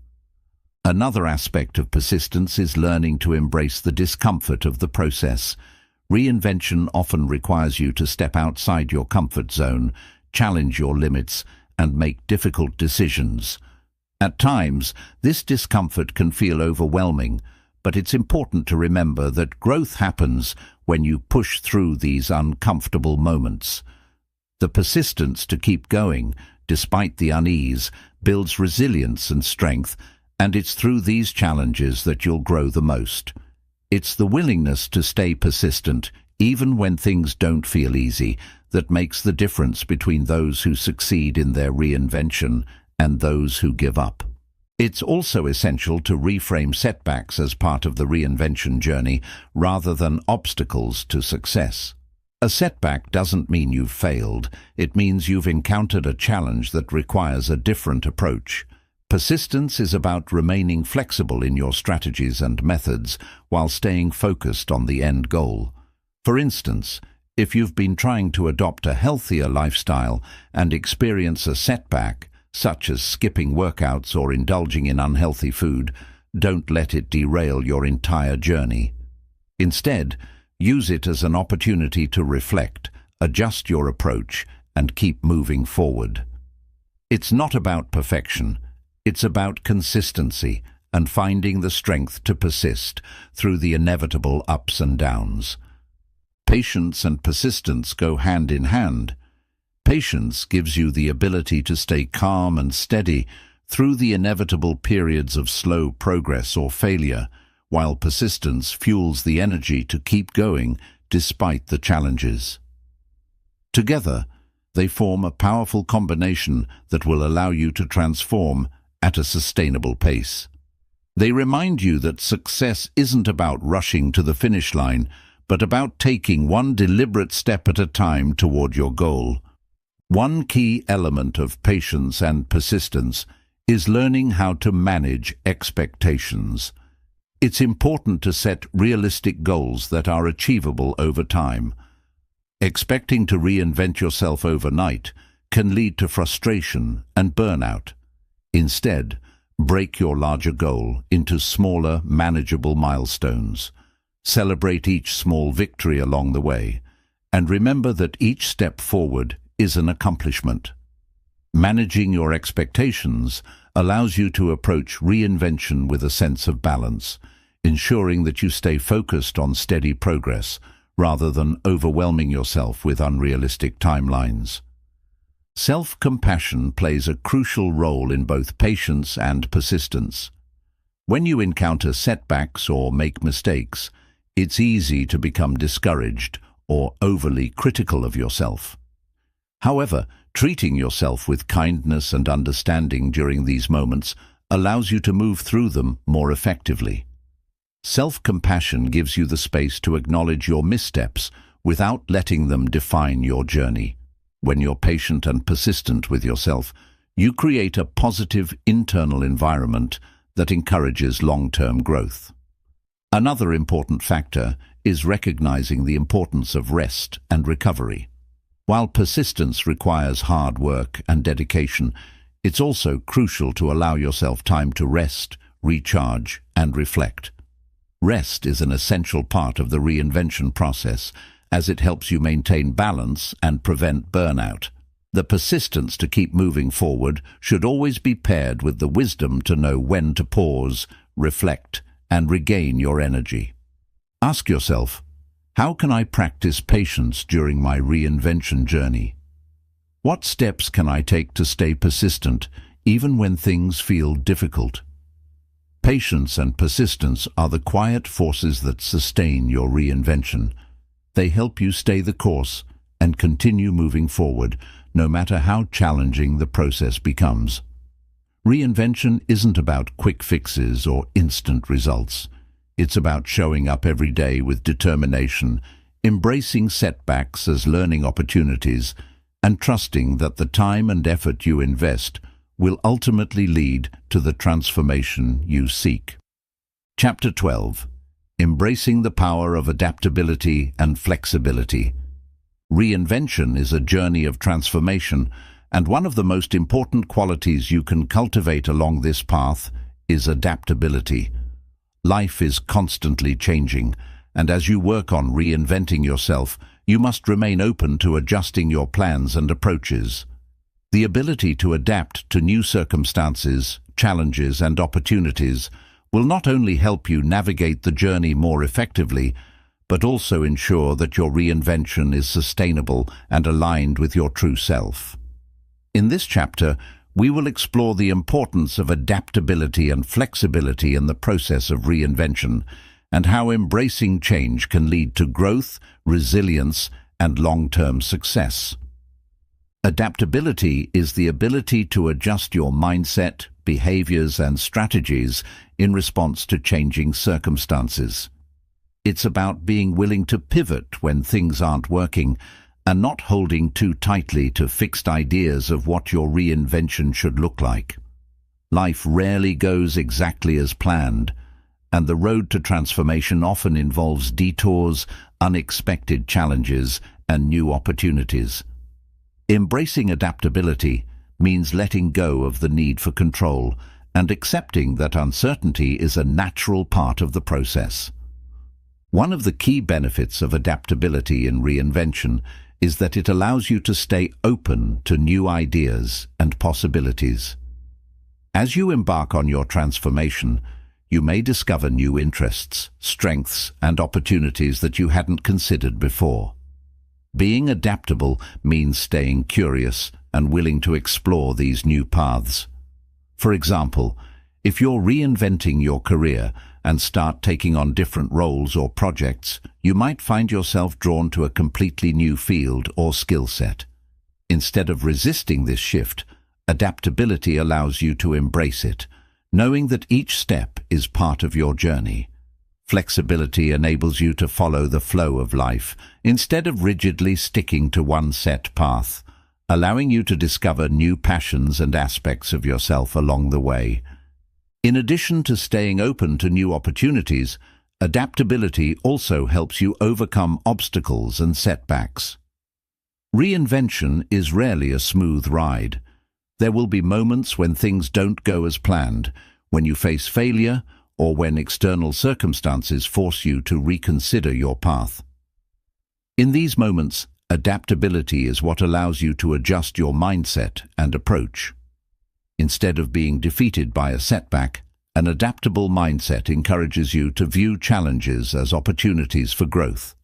Another aspect of persistence is learning to embrace the discomfort of the process. Reinvention often requires you to step outside your comfort zone, challenge your limits, and make difficult decisions. At times, this discomfort can feel overwhelming, but it's important to remember that growth happens when you push through these uncomfortable moments. The persistence to keep going, despite the unease, builds resilience and strength, and it's through these challenges that you'll grow the most. It's the willingness to stay persistent, even when things don't feel easy, that makes the difference between those who succeed in their reinvention and those who give up. It's also essential to reframe setbacks as part of the reinvention journey rather than obstacles to success. A setback doesn't mean you've failed. It means you've encountered a challenge that requires a different approach. Persistence is about remaining flexible in your strategies and methods while staying focused on the end goal. For instance, if you've been trying to adopt a healthier lifestyle and experience a setback, such as skipping workouts or indulging in unhealthy food, don't let it derail your entire journey. Instead, use it as an opportunity to reflect, adjust your approach, and keep moving forward. It's not about perfection. It's about consistency and finding the strength to persist through the inevitable ups and downs. Patience and persistence go hand in hand. Patience gives you the ability to stay calm and steady through the inevitable periods of slow progress or failure, while persistence fuels the energy to keep going despite the challenges. Together, they form a powerful combination that will allow you to transform at a sustainable pace. They remind you that success isn't about rushing to the finish line, but about taking one deliberate step at a time toward your goal. One key element of patience and persistence is learning how to manage expectations. It's important to set realistic goals that are achievable over time. Expecting to reinvent yourself overnight can lead to frustration and burnout. Instead, break your larger goal into smaller, manageable milestones. Celebrate each small victory along the way, and remember that each step forward is an accomplishment. Managing your expectations allows you to approach reinvention with a sense of balance, ensuring that you stay focused on steady progress rather than overwhelming yourself with unrealistic timelines. Self-compassion plays a crucial role in both patience and persistence. When you encounter setbacks or make mistakes, it's easy to become discouraged or overly critical of yourself. However, treating yourself with kindness and understanding during these moments allows you to move through them more effectively. Self-compassion gives you the space to acknowledge your missteps without letting them define your journey. When you're patient and persistent with yourself, you create a positive internal environment that encourages long-term growth. Another important factor is recognizing the importance of rest and recovery. While persistence requires hard work and dedication, it's also crucial to allow yourself time to rest, recharge, and reflect. Rest is an essential part of the reinvention process, as it helps you maintain balance and prevent burnout. The persistence to keep moving forward should always be paired with the wisdom to know when to pause, reflect, and regain your energy. Ask yourself, how can I practice patience during my reinvention journey? What steps can I take to stay persistent, even when things feel difficult? Patience and persistence are the quiet forces that sustain your reinvention. They help you stay the course and continue moving forward, no matter how challenging the process becomes. Reinvention isn't about quick fixes or instant results. It's about showing up every day with determination, embracing setbacks as learning opportunities, and trusting that the time and effort you invest will ultimately lead to the transformation you seek. Chapter 12. Embracing the power of adaptability and flexibility. Reinvention is a journey of transformation, and one of the most important qualities you can cultivate along this path is adaptability. Life is constantly changing, and as you work on reinventing yourself, you must remain open to adjusting your plans and approaches. The ability to adapt to new circumstances, challenges, and opportunities will not only help you navigate the journey more effectively, but also ensure that your reinvention is sustainable and aligned with your true self. In this chapter, we will explore the importance of adaptability and flexibility in the process of reinvention, and how embracing change can lead to growth, resilience, and long-term success. Adaptability is the ability to adjust your mindset, behaviors, and strategies in response to changing circumstances. It's about being willing to pivot when things aren't working and not holding too tightly to fixed ideas of what your reinvention should look like. Life rarely goes exactly as planned, and the road to transformation often involves detours, unexpected challenges, and new opportunities. Embracing adaptability means letting go of the need for control and accepting that uncertainty is a natural part of the process. One of the key benefits of adaptability in reinvention is that it allows you to stay open to new ideas and possibilities. As you embark on your transformation, you may discover new interests, strengths, and opportunities that you hadn't considered before. Being adaptable means staying curious and willing to explore these new paths. For example, if you're reinventing your career and start taking on different roles or projects, you might find yourself drawn to a completely new field or skill set. Instead of resisting this shift, adaptability allows you to embrace it, knowing that each step is part of your journey. Flexibility enables you to follow the flow of life, instead of rigidly sticking to one set path, allowing you to discover new passions and aspects of yourself along the way. In addition to staying open to new opportunities, adaptability also helps you overcome obstacles and setbacks. Reinvention is rarely a smooth ride. There will be moments when things don't go as planned, when you face failure, or when external circumstances force you to reconsider your path. In these moments, adaptability is what allows you to adjust your mindset and approach. Instead of being defeated by a setback, an adaptable mindset encourages you to view challenges as opportunities for growth.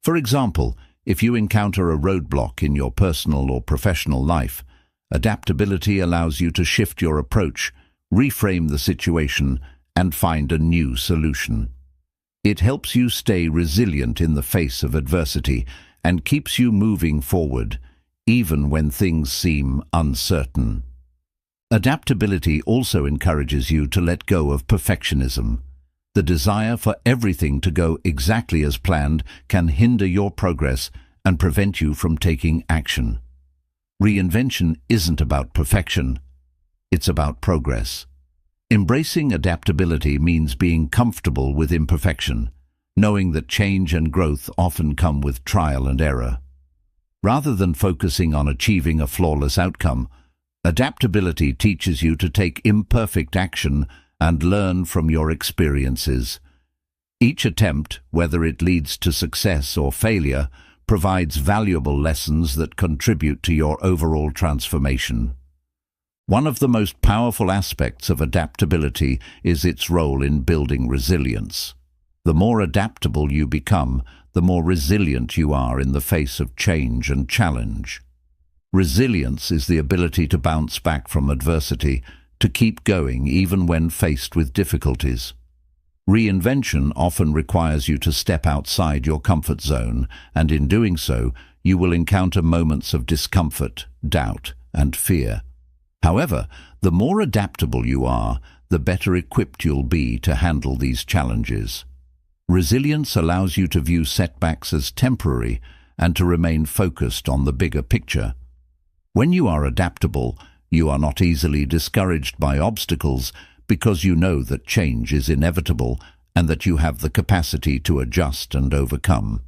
For example, if you encounter a roadblock in your personal or professional life, adaptability allows you to shift your approach, reframe the situation, and find a new solution. It helps you stay resilient in the face of adversity and keeps you moving forward, even when things seem uncertain. Adaptability also encourages you to let go of perfectionism. The desire for everything to go exactly as planned can hinder your progress and prevent you from taking action. Reinvention isn't about perfection, it's about progress. Embracing adaptability means being comfortable with imperfection, knowing that change and growth often come with trial and error. Rather than focusing on achieving a flawless outcome, adaptability teaches you to take imperfect action and learn from your experiences. Each attempt, whether it leads to success or failure, provides valuable lessons that contribute to your overall transformation. One of the most powerful aspects of adaptability is its role in building resilience. The more adaptable you become, the more resilient you are in the face of change and challenge. Resilience is the ability to bounce back from adversity, to keep going even when faced with difficulties. Reinvention often requires you to step outside your comfort zone, and in doing so, you will encounter moments of discomfort, doubt, and fear. However, the more adaptable you are, the better equipped you'll be to handle these challenges. Resilience allows you to view setbacks as temporary and to remain focused on the bigger picture. When you are adaptable, you are not easily discouraged by obstacles because you know that change is inevitable and that you have the capacity to adjust and overcome.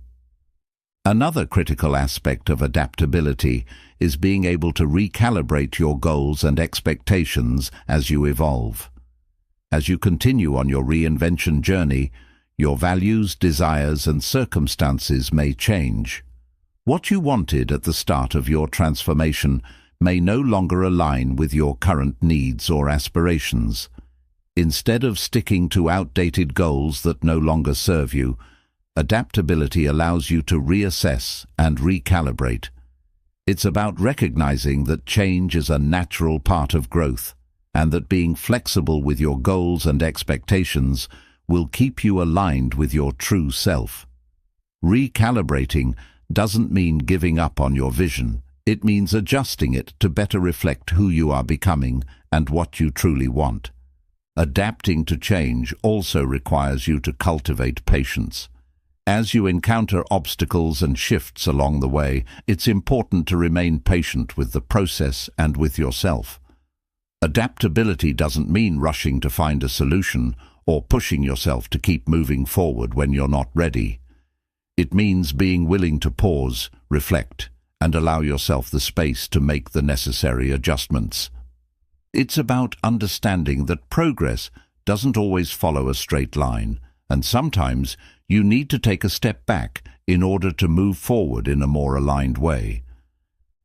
Another critical aspect of adaptability is being able to recalibrate your goals and expectations as you evolve. As you continue on your reinvention journey, your values, desires, and circumstances may change. What you wanted at the start of your transformation may no longer align with your current needs or aspirations. Instead of sticking to outdated goals that no longer serve you, adaptability allows you to reassess and recalibrate. It's about recognizing that change is a natural part of growth, and that being flexible with your goals and expectations will keep you aligned with your true self. Recalibrating doesn't mean giving up on your vision. It means adjusting it to better reflect who you are becoming and what you truly want. Adapting to change also requires you to cultivate patience. As you encounter obstacles and shifts along the way, it's important to remain patient with the process and with yourself. Adaptability doesn't mean rushing to find a solution or pushing yourself to keep moving forward when you're not ready. It means being willing to pause, reflect, and allow yourself the space to make the necessary adjustments. It's about understanding that progress doesn't always follow a straight line, and sometimes you need to take a step back in order to move forward in a more aligned way.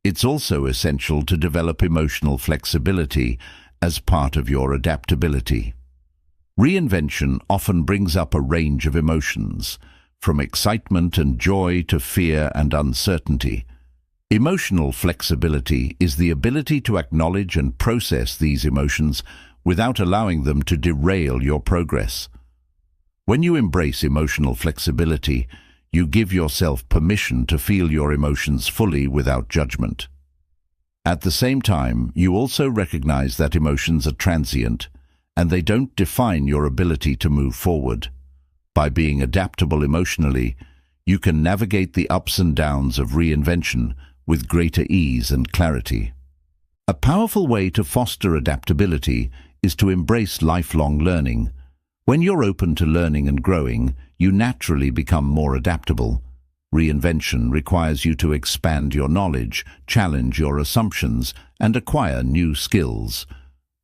It's also essential to develop emotional flexibility as part of your adaptability. Reinvention often brings up a range of emotions, from excitement and joy to fear and uncertainty. Emotional flexibility is the ability to acknowledge and process these emotions without allowing them to derail your progress. When you embrace emotional flexibility, you give yourself permission to feel your emotions fully without judgment. At the same time, you also recognize that emotions are transient and they don't define your ability to move forward. By being adaptable emotionally, you can navigate the ups and downs of reinvention with greater ease and clarity. A powerful way to foster adaptability is to embrace lifelong learning. When you're open to learning and growing, you naturally become more adaptable. Reinvention requires you to expand your knowledge, challenge your assumptions, and acquire new skills.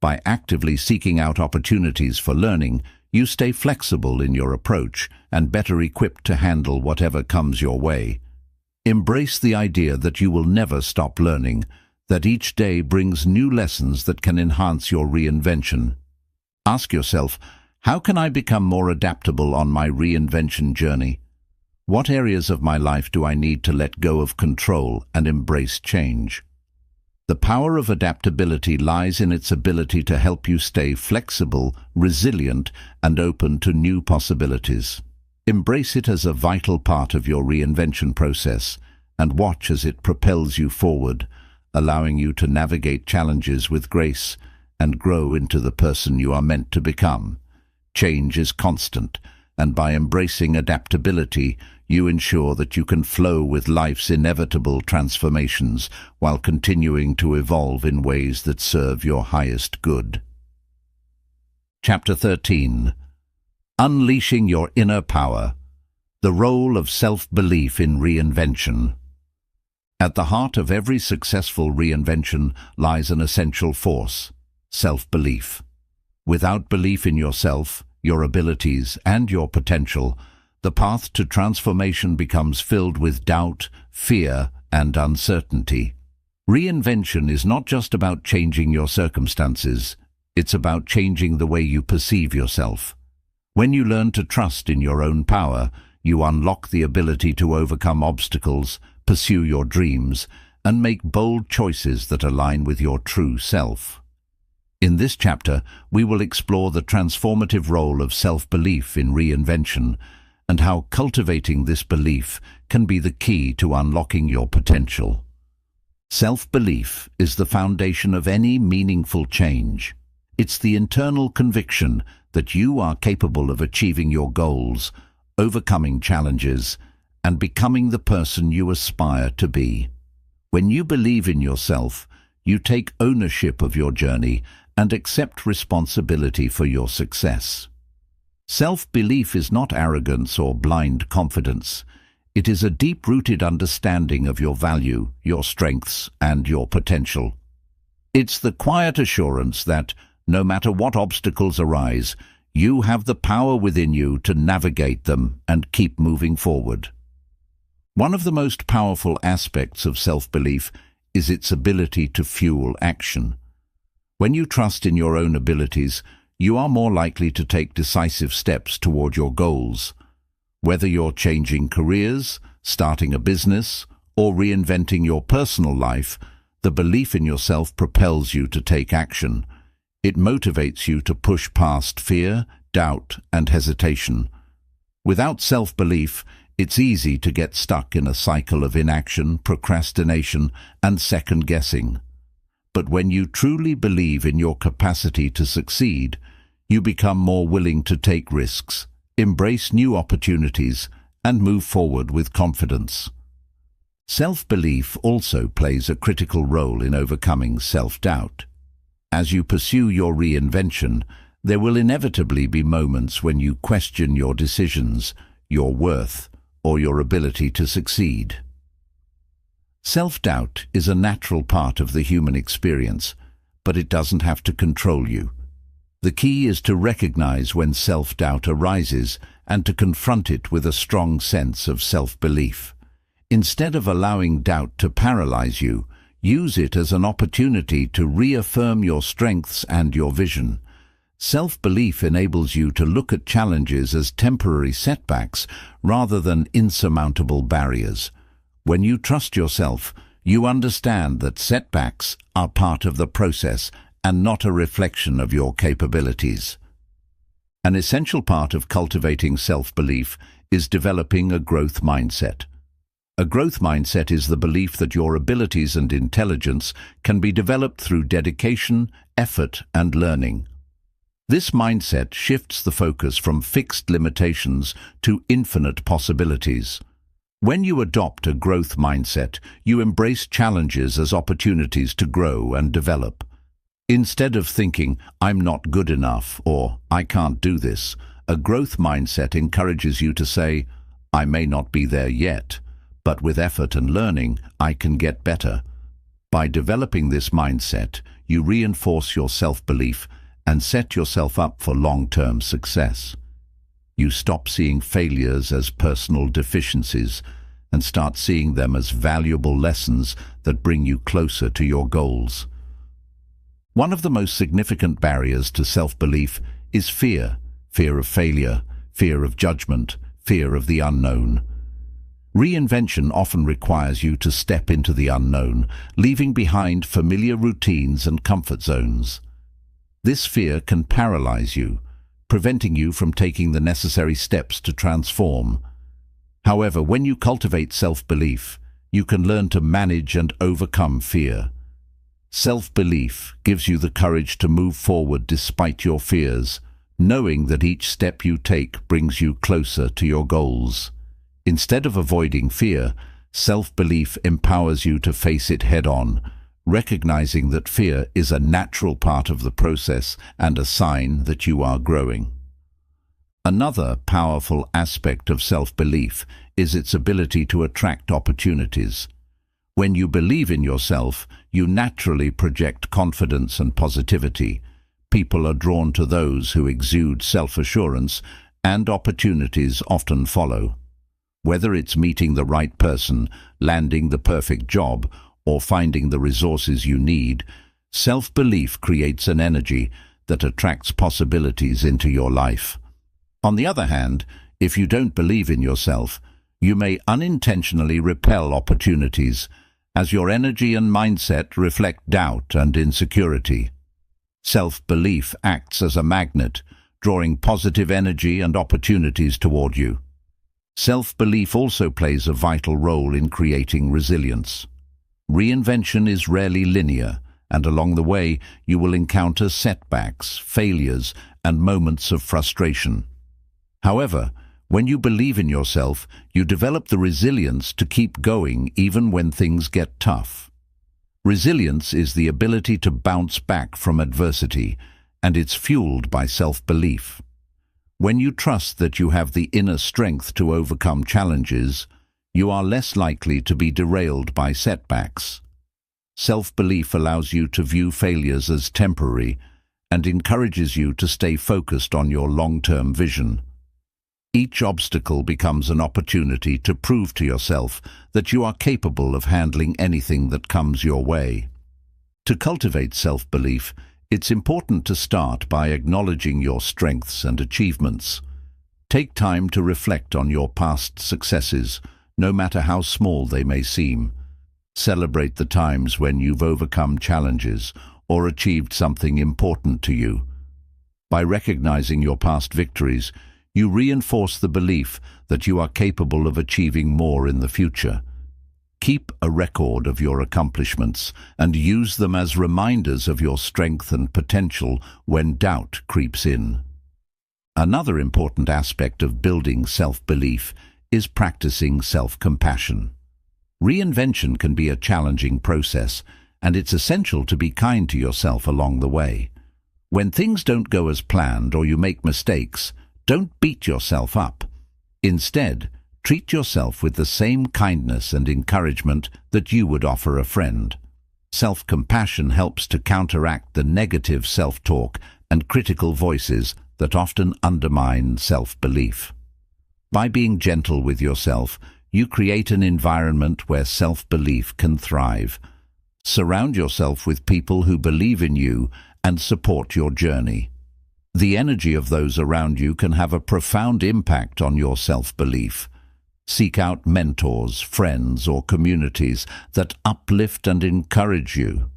By actively seeking out opportunities for learning, you stay flexible in your approach and better equipped to handle whatever comes your way. Embrace the idea that you will never stop learning, that each day brings new lessons that can enhance your reinvention. Ask yourself, how can I become more adaptable on my reinvention journey? What areas of my life do I need to let go of control and embrace change? The power of adaptability lies in its ability to help you stay flexible, resilient, and open to new possibilities. Embrace it as a vital part of your reinvention process and watch as it propels you forward, allowing you to navigate challenges with grace and grow into the person you are meant to become. Change is constant, and by embracing adaptability, you ensure that you can flow with life's inevitable transformations while continuing to evolve in ways that serve your highest good. Chapter 13. Unleashing Your Inner Power. The Role of Self-Belief in Reinvention. At the heart of every successful reinvention lies an essential force: self-belief. Without belief in yourself, your abilities, and your potential, the path to transformation becomes filled with doubt, fear, and uncertainty. Reinvention is not just about changing your circumstances, it's about changing the way you perceive yourself. When you learn to trust in your own power, you unlock the ability to overcome obstacles, pursue your dreams, and make bold choices that align with your true self. In this chapter, we will explore the transformative role of self-belief in reinvention and how cultivating this belief can be the key to unlocking your potential. Self-belief is the foundation of any meaningful change. It's the internal conviction that you are capable of achieving your goals, overcoming challenges, and becoming the person you aspire to be. When you believe in yourself, you take ownership of your journey and accept responsibility for your success. Self-belief is not arrogance or blind confidence. It is a deep-rooted understanding of your value, your strengths, and your potential. It's the quiet assurance that, no matter what obstacles arise, you have the power within you to navigate them and keep moving forward. One of the most powerful aspects of self-belief is its ability to fuel action. When you trust in your own abilities, you are more likely to take decisive steps toward your goals. Whether you're changing careers, starting a business, or reinventing your personal life, the belief in yourself propels you to take action. It motivates you to push past fear, doubt, and hesitation. Without self-belief, it's easy to get stuck in a cycle of inaction, procrastination, and second-guessing. But when you truly believe in your capacity to succeed, you become more willing to take risks, embrace new opportunities, and move forward with confidence. Self-belief also plays a critical role in overcoming self-doubt. As you pursue your reinvention, there will inevitably be moments when you question your decisions, your worth, or your ability to succeed. Self-doubt is a natural part of the human experience, but it doesn't have to control you. The key is to recognize when self-doubt arises and to confront it with a strong sense of self-belief. Instead of allowing doubt to paralyze you, use it as an opportunity to reaffirm your strengths and your vision. Self-belief enables you to look at challenges as temporary setbacks rather than insurmountable barriers. When you trust yourself, you understand that setbacks are part of the process and not a reflection of your capabilities. An essential part of cultivating self-belief is developing a growth mindset. A growth mindset is the belief that your abilities and intelligence can be developed through dedication, effort, and learning. This mindset shifts the focus from fixed limitations to infinite possibilities. When you adopt a growth mindset, you embrace challenges as opportunities to grow and develop. Instead of thinking, "I'm not good enough," or "I can't do this," a growth mindset encourages you to say, "I may not be there yet, but with effort and learning, I can get better." By developing this mindset, you reinforce your self-belief and set yourself up for long-term success. You stop seeing failures as personal deficiencies and start seeing them as valuable lessons that bring you closer to your goals. One of the most significant barriers to self-belief is fear. Fear of failure, fear of judgment, fear of the unknown. Reinvention often requires you to step into the unknown, leaving behind familiar routines and comfort zones. This fear can paralyze you, preventing you from taking the necessary steps to transform. However, when you cultivate self-belief, you can learn to manage and overcome fear. Self-belief gives you the courage to move forward despite your fears, knowing that each step you take brings you closer to your goals. Instead of avoiding fear, self-belief empowers you to face it head-on, recognizing that fear is a natural part of the process and a sign that you are growing. Another powerful aspect of self-belief is its ability to attract opportunities. When you believe in yourself, you naturally project confidence and positivity. People are drawn to those who exude self-assurance, and opportunities often follow. Whether it's meeting the right person, landing the perfect job, or finding the resources you need, self-belief creates an energy that attracts possibilities into your life. On the other hand, if you don't believe in yourself, you may unintentionally repel opportunities, as your energy and mindset reflect doubt and insecurity. Self-belief acts as a magnet, drawing positive energy and opportunities toward you. Self-belief also plays a vital role in creating resilience. Reinvention is rarely linear, and along the way you will encounter setbacks, failures, and moments of frustration. However, when you believe in yourself, you develop the resilience to keep going even when things get tough. Resilience is the ability to bounce back from adversity, and it's fueled by self-belief. When you trust that you have the inner strength to overcome challenges, you are less likely to be derailed by setbacks. Self-belief allows you to view failures as temporary and encourages you to stay focused on your long-term vision. Each obstacle becomes an opportunity to prove to yourself that you are capable of handling anything that comes your way. To cultivate self-belief, it's important to start by acknowledging your strengths and achievements. Take time to reflect on your past successes, no matter how small they may seem. Celebrate the times when you've overcome challenges or achieved something important to you. By recognizing your past victories, you reinforce the belief that you are capable of achieving more in the future. Keep a record of your accomplishments and use them as reminders of your strength and potential when doubt creeps in. Another important aspect of building self-belief is practicing self-compassion. Reinvention can be a challenging process, and it's essential to be kind to yourself along the way. When things don't go as planned or you make mistakes, don't beat yourself up. Instead, treat yourself with the same kindness and encouragement that you would offer a friend. Self-compassion helps to counteract the negative self-talk and critical voices that often undermine self-belief. By being gentle with yourself, you create an environment where self-belief can thrive. Surround yourself with people who believe in you and support your journey. The energy of those around you can have a profound impact on your self-belief. Seek out mentors, friends, or communities that uplift and encourage you.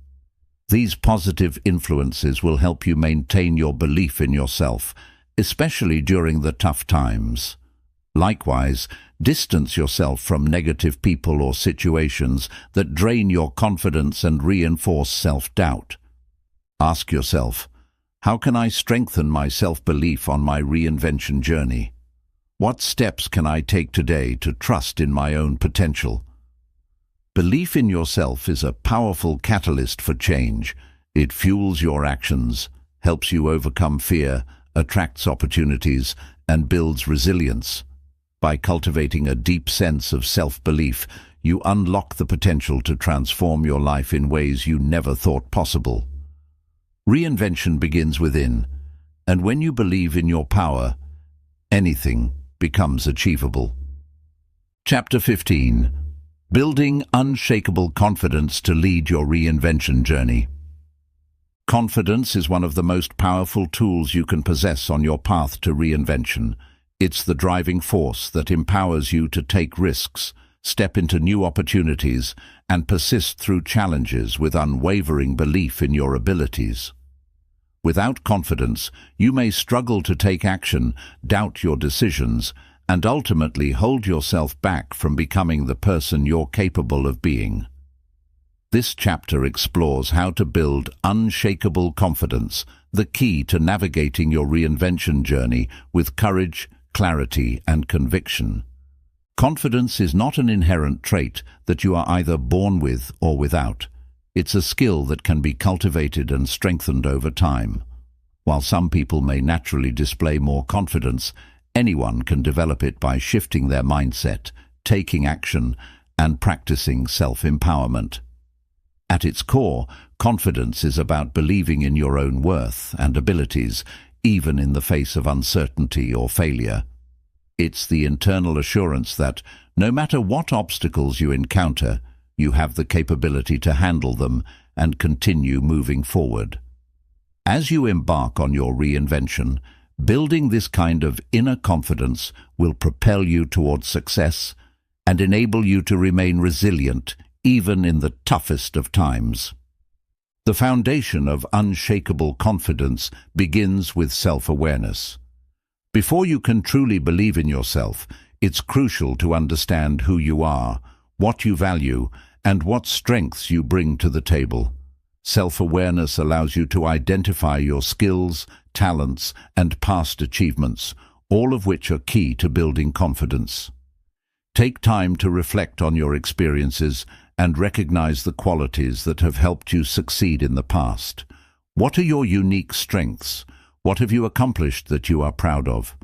These positive influences will help you maintain your belief in yourself, especially during the tough times. Likewise, distance yourself from negative people or situations that drain your confidence and reinforce self-doubt. Ask yourself, how can I strengthen my self-belief on my reinvention journey? What steps can I take today to trust in my own potential? Belief in yourself is a powerful catalyst for change. It fuels your actions, helps you overcome fear, attracts opportunities, and builds resilience. By cultivating a deep sense of self-belief, you unlock the potential to transform your life in ways you never thought possible. Reinvention begins within, and when you believe in your power, anything becomes achievable. Chapter 15. Building unshakable confidence to lead your reinvention journey. Confidence is one of the most powerful tools you can possess on your path to reinvention. It's the driving force that empowers you to take risks, step into new opportunities, and persist through challenges with unwavering belief in your abilities. Without confidence, you may struggle to take action, doubt your decisions, and ultimately hold yourself back from becoming the person you're capable of being. This chapter explores how to build unshakable confidence, the key to navigating your reinvention journey with courage, clarity, and conviction. Confidence is not an inherent trait that you are either born with or without. It's a skill that can be cultivated and strengthened over time. While some people may naturally display more confidence, anyone can develop it by shifting their mindset, taking action, and practicing self-empowerment. At its core, confidence is about believing in your own worth and abilities, even in the face of uncertainty or failure. It's the internal assurance that, no matter what obstacles you encounter, you have the capability to handle them and continue moving forward. As you embark on your reinvention, building this kind of inner confidence will propel you towards success and enable you to remain resilient even in the toughest of times. The foundation of unshakable confidence begins with self-awareness. Before you can truly believe in yourself, it's crucial to understand who you are, what you value, and what strengths you bring to the table. Self-awareness allows you to identify your skills, talents, and past achievements, all of which are key to building confidence. Take time to reflect on your experiences and recognize the qualities that have helped you succeed in the past. What are your unique strengths? What have you accomplished that you are proud of?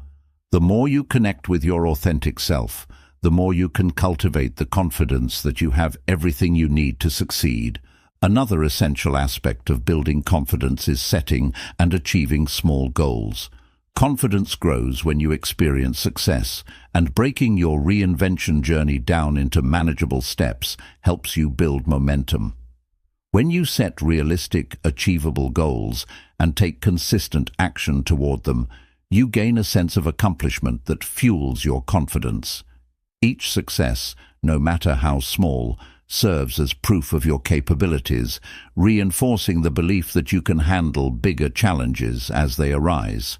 The more you connect with your authentic self, the more you can cultivate the confidence that you have everything you need to succeed. Another essential aspect of building confidence is setting and achieving small goals. Confidence grows when you experience success, and breaking your reinvention journey down into manageable steps helps you build momentum. When you set realistic, achievable goals and take consistent action toward them, you gain a sense of accomplishment that fuels your confidence. Each success, no matter how small, serves as proof of your capabilities, reinforcing the belief that you can handle bigger challenges as they arise.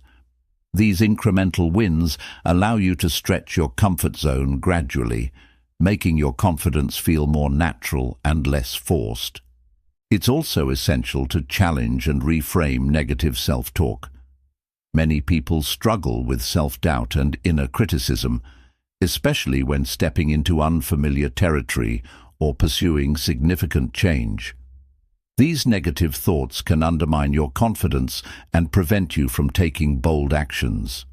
These incremental wins allow you to stretch your comfort zone gradually, making your confidence feel more natural and less forced. It's also essential to challenge and reframe negative self-talk. Many people struggle with self-doubt and inner criticism, especially when stepping into unfamiliar territory or pursuing significant change. These negative thoughts can undermine your confidence and prevent you from taking bold actions.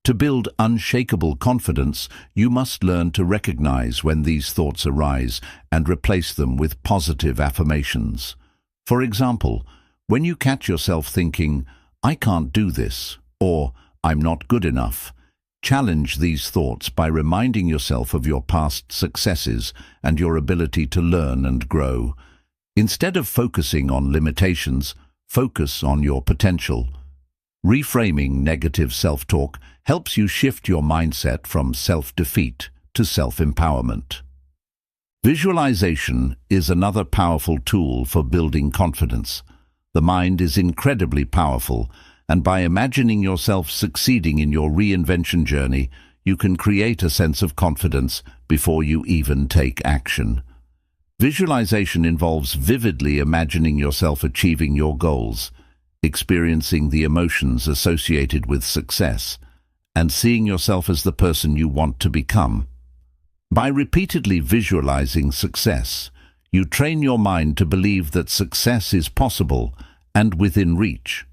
To build unshakable confidence, you must learn to recognize when these thoughts arise and replace them with positive affirmations. For example, when you catch yourself thinking, "I can't do this," or "I'm not good enough," challenge these thoughts by reminding yourself of your past successes and your ability to learn and grow. Instead of focusing on limitations, focus on your potential. Reframing negative self-talk helps you shift your mindset from self-defeat to self-empowerment. Visualization is another powerful tool for building confidence. The mind is incredibly powerful, and by imagining yourself succeeding in your reinvention journey, you can create a sense of confidence before you even take action. Visualization involves vividly imagining yourself achieving your goals, experiencing the emotions associated with success, and seeing yourself as the person you want to become. By repeatedly visualizing success, you train your mind to believe that success is possible and within reach.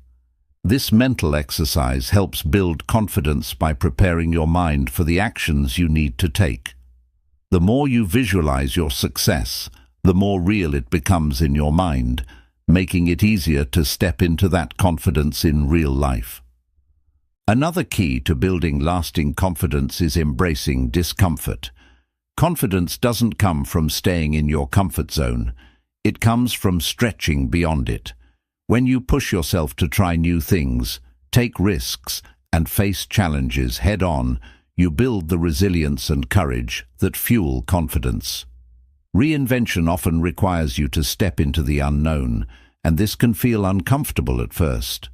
This mental exercise helps build confidence by preparing your mind for the actions you need to take. The more you visualize your success, the more real it becomes in your mind, making it easier to step into that confidence in real life. Another key to building lasting confidence is embracing discomfort. Confidence doesn't come from staying in your comfort zone. It comes from stretching beyond it. When you push yourself to try new things, take risks, and face challenges head-on, you build the resilience and courage that fuel confidence. Reinvention often requires you to step into the unknown, and this can feel uncomfortable at first.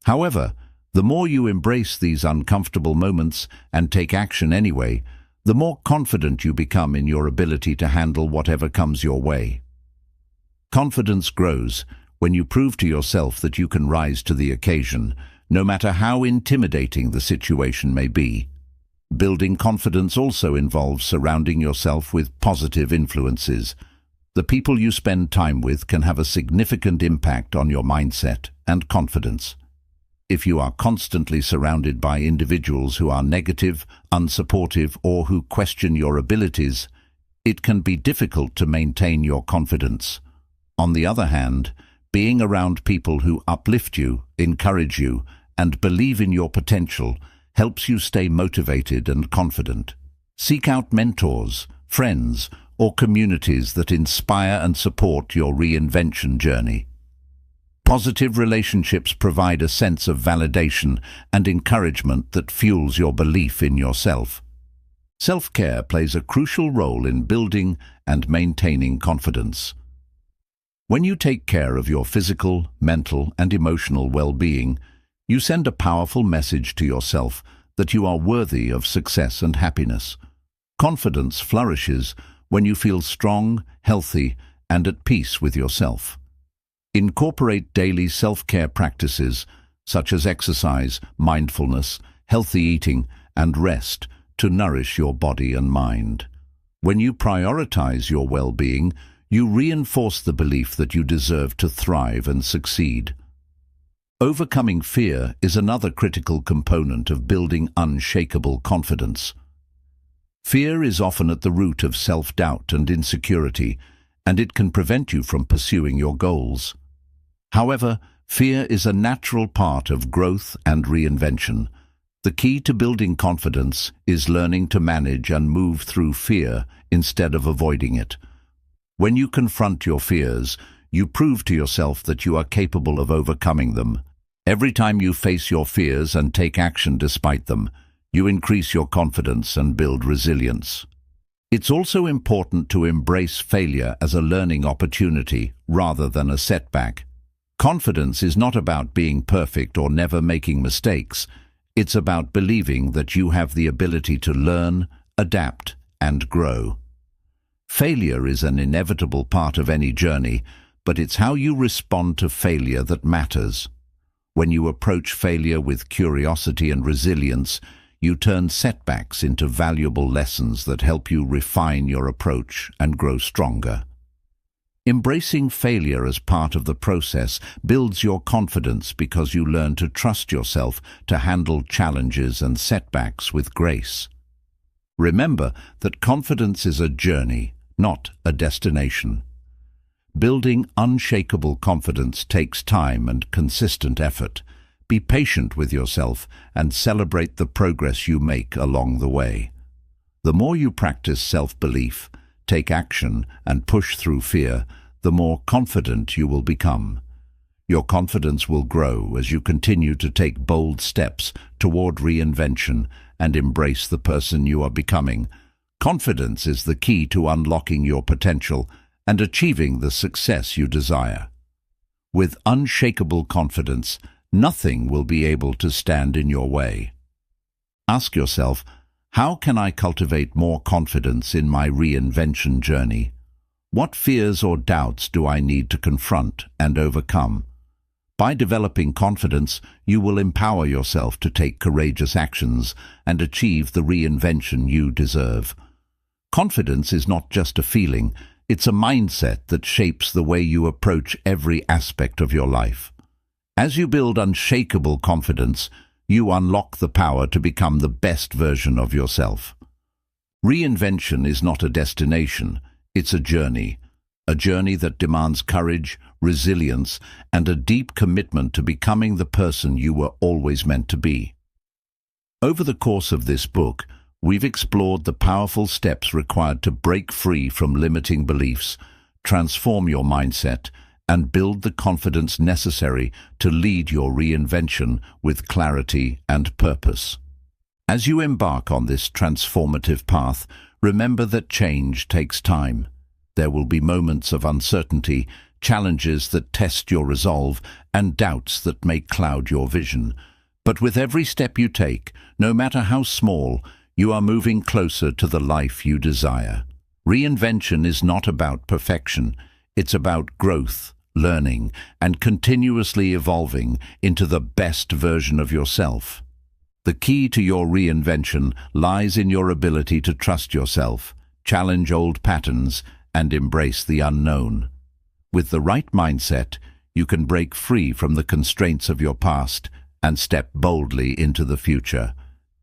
However, the more you embrace these uncomfortable moments and take action anyway, the more confident you become in your ability to handle whatever comes your way. Confidence grows when you prove to yourself that you can rise to the occasion, no matter how intimidating the situation may be. Building confidence also involves surrounding yourself with positive influences. The people you spend time with can have a significant impact on your mindset and confidence. If you are constantly surrounded by individuals who are negative, unsupportive, or who question your abilities, it can be difficult to maintain your confidence. On the other hand, being around people who uplift you, encourage you, and believe in your potential helps you stay motivated and confident. Seek out mentors, friends, or communities that inspire and support your reinvention journey. Positive relationships provide a sense of validation and encouragement that fuels your belief in yourself. Self-care plays a crucial role in building and maintaining confidence. When you take care of your physical, mental, and emotional well-being, you send a powerful message to yourself that you are worthy of success and happiness. Confidence flourishes when you feel strong, healthy, and at peace with yourself. Incorporate daily self-care practices such as exercise, mindfulness, healthy eating, and rest to nourish your body and mind. When you prioritize your well-being, you reinforce the belief that you deserve to thrive and succeed. Overcoming fear is another critical component of building unshakable confidence. Fear is often at the root of self-doubt and insecurity, and it can prevent you from pursuing your goals. However, fear is a natural part of growth and reinvention. The key to building confidence is learning to manage and move through fear instead of avoiding it. When you confront your fears, you prove to yourself that you are capable of overcoming them. Every time you face your fears and take action despite them, you increase your confidence and build resilience. It's also important to embrace failure as a learning opportunity rather than a setback. Confidence is not about being perfect or never making mistakes. It's about believing that you have the ability to learn, adapt, and grow. Failure is an inevitable part of any journey, but it's how you respond to failure that matters. When you approach failure with curiosity and resilience, you turn setbacks into valuable lessons that help you refine your approach and grow stronger. Embracing failure as part of the process builds your confidence because you learn to trust yourself to handle challenges and setbacks with grace. Remember that confidence is a journey, not a destination. Building unshakable confidence takes time and consistent effort. Be patient with yourself and celebrate the progress you make along the way. The more you practice self-belief, take action, and push through fear, the more confident you will become. Your confidence will grow as you continue to take bold steps toward reinvention and embrace the person you are becoming. Confidence is the key to unlocking your potential and achieving the success you desire. With unshakable confidence, nothing will be able to stand in your way. Ask yourself, how can I cultivate more confidence in my reinvention journey? What fears or doubts do I need to confront and overcome? By developing confidence, you will empower yourself to take courageous actions and achieve the reinvention you deserve. Confidence is not just a feeling, it's a mindset that shapes the way you approach every aspect of your life. As you build unshakable confidence, you unlock the power to become the best version of yourself. Reinvention is not a destination, it's a journey that demands courage, resilience, and a deep commitment to becoming the person you were always meant to be. Over the course of this book, we've explored the powerful steps required to break free from limiting beliefs, transform your mindset, and build the confidence necessary to lead your reinvention with clarity and purpose. As you embark on this transformative path, remember that change takes time. There will be moments of uncertainty, challenges that test your resolve, and doubts that may cloud your vision. But with every step you take, no matter how small, you are moving closer to the life you desire. Reinvention is not about perfection. It's about growth, learning, and continuously evolving into the best version of yourself. The key to your reinvention lies in your ability to trust yourself, challenge old patterns, and embrace the unknown. With the right mindset, you can break free from the constraints of your past and step boldly into the future.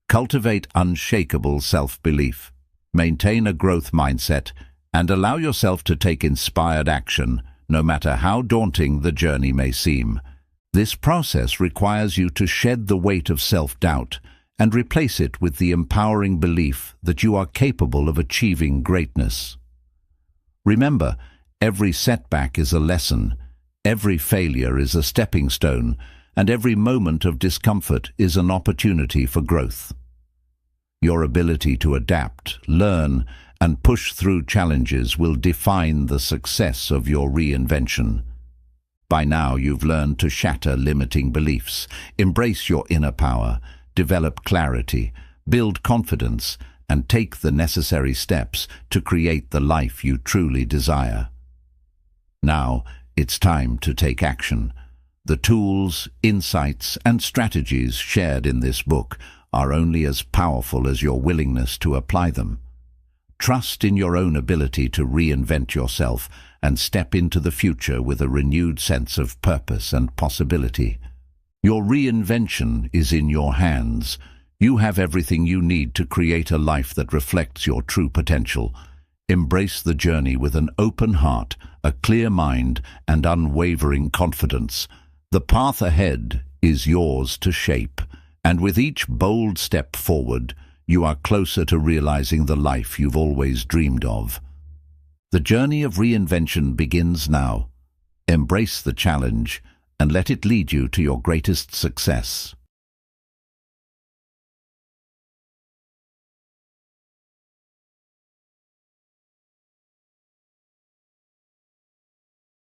Cultivate unshakable self-belief. Maintain a growth mindset and allow yourself to take inspired action, no matter how daunting the journey may seem. This process requires you to shed the weight of self-doubt and replace it with the empowering belief that you are capable of achieving greatness. Remember, every setback is a lesson, every failure is a stepping stone, and every moment of discomfort is an opportunity for growth. Your ability to adapt, learn, and push through challenges will define the success of your reinvention. By now, you've learned to shatter limiting beliefs, embrace your inner power, develop clarity, build confidence, and take the necessary steps to create the life you truly desire. Now, it's time to take action. The tools, insights, and strategies shared in this book are only as powerful as your willingness to apply them. Trust in your own ability to reinvent yourself and step into the future with a renewed sense of purpose and possibility. Your reinvention is in your hands. You have everything you need to create a life that reflects your true potential. Embrace the journey with an open heart, a clear mind, and unwavering confidence. The path ahead is yours to shape, and with each bold step forward, you are closer to realizing the life you've always dreamed of. The journey of reinvention begins now. Embrace the challenge and let it lead you to your greatest success.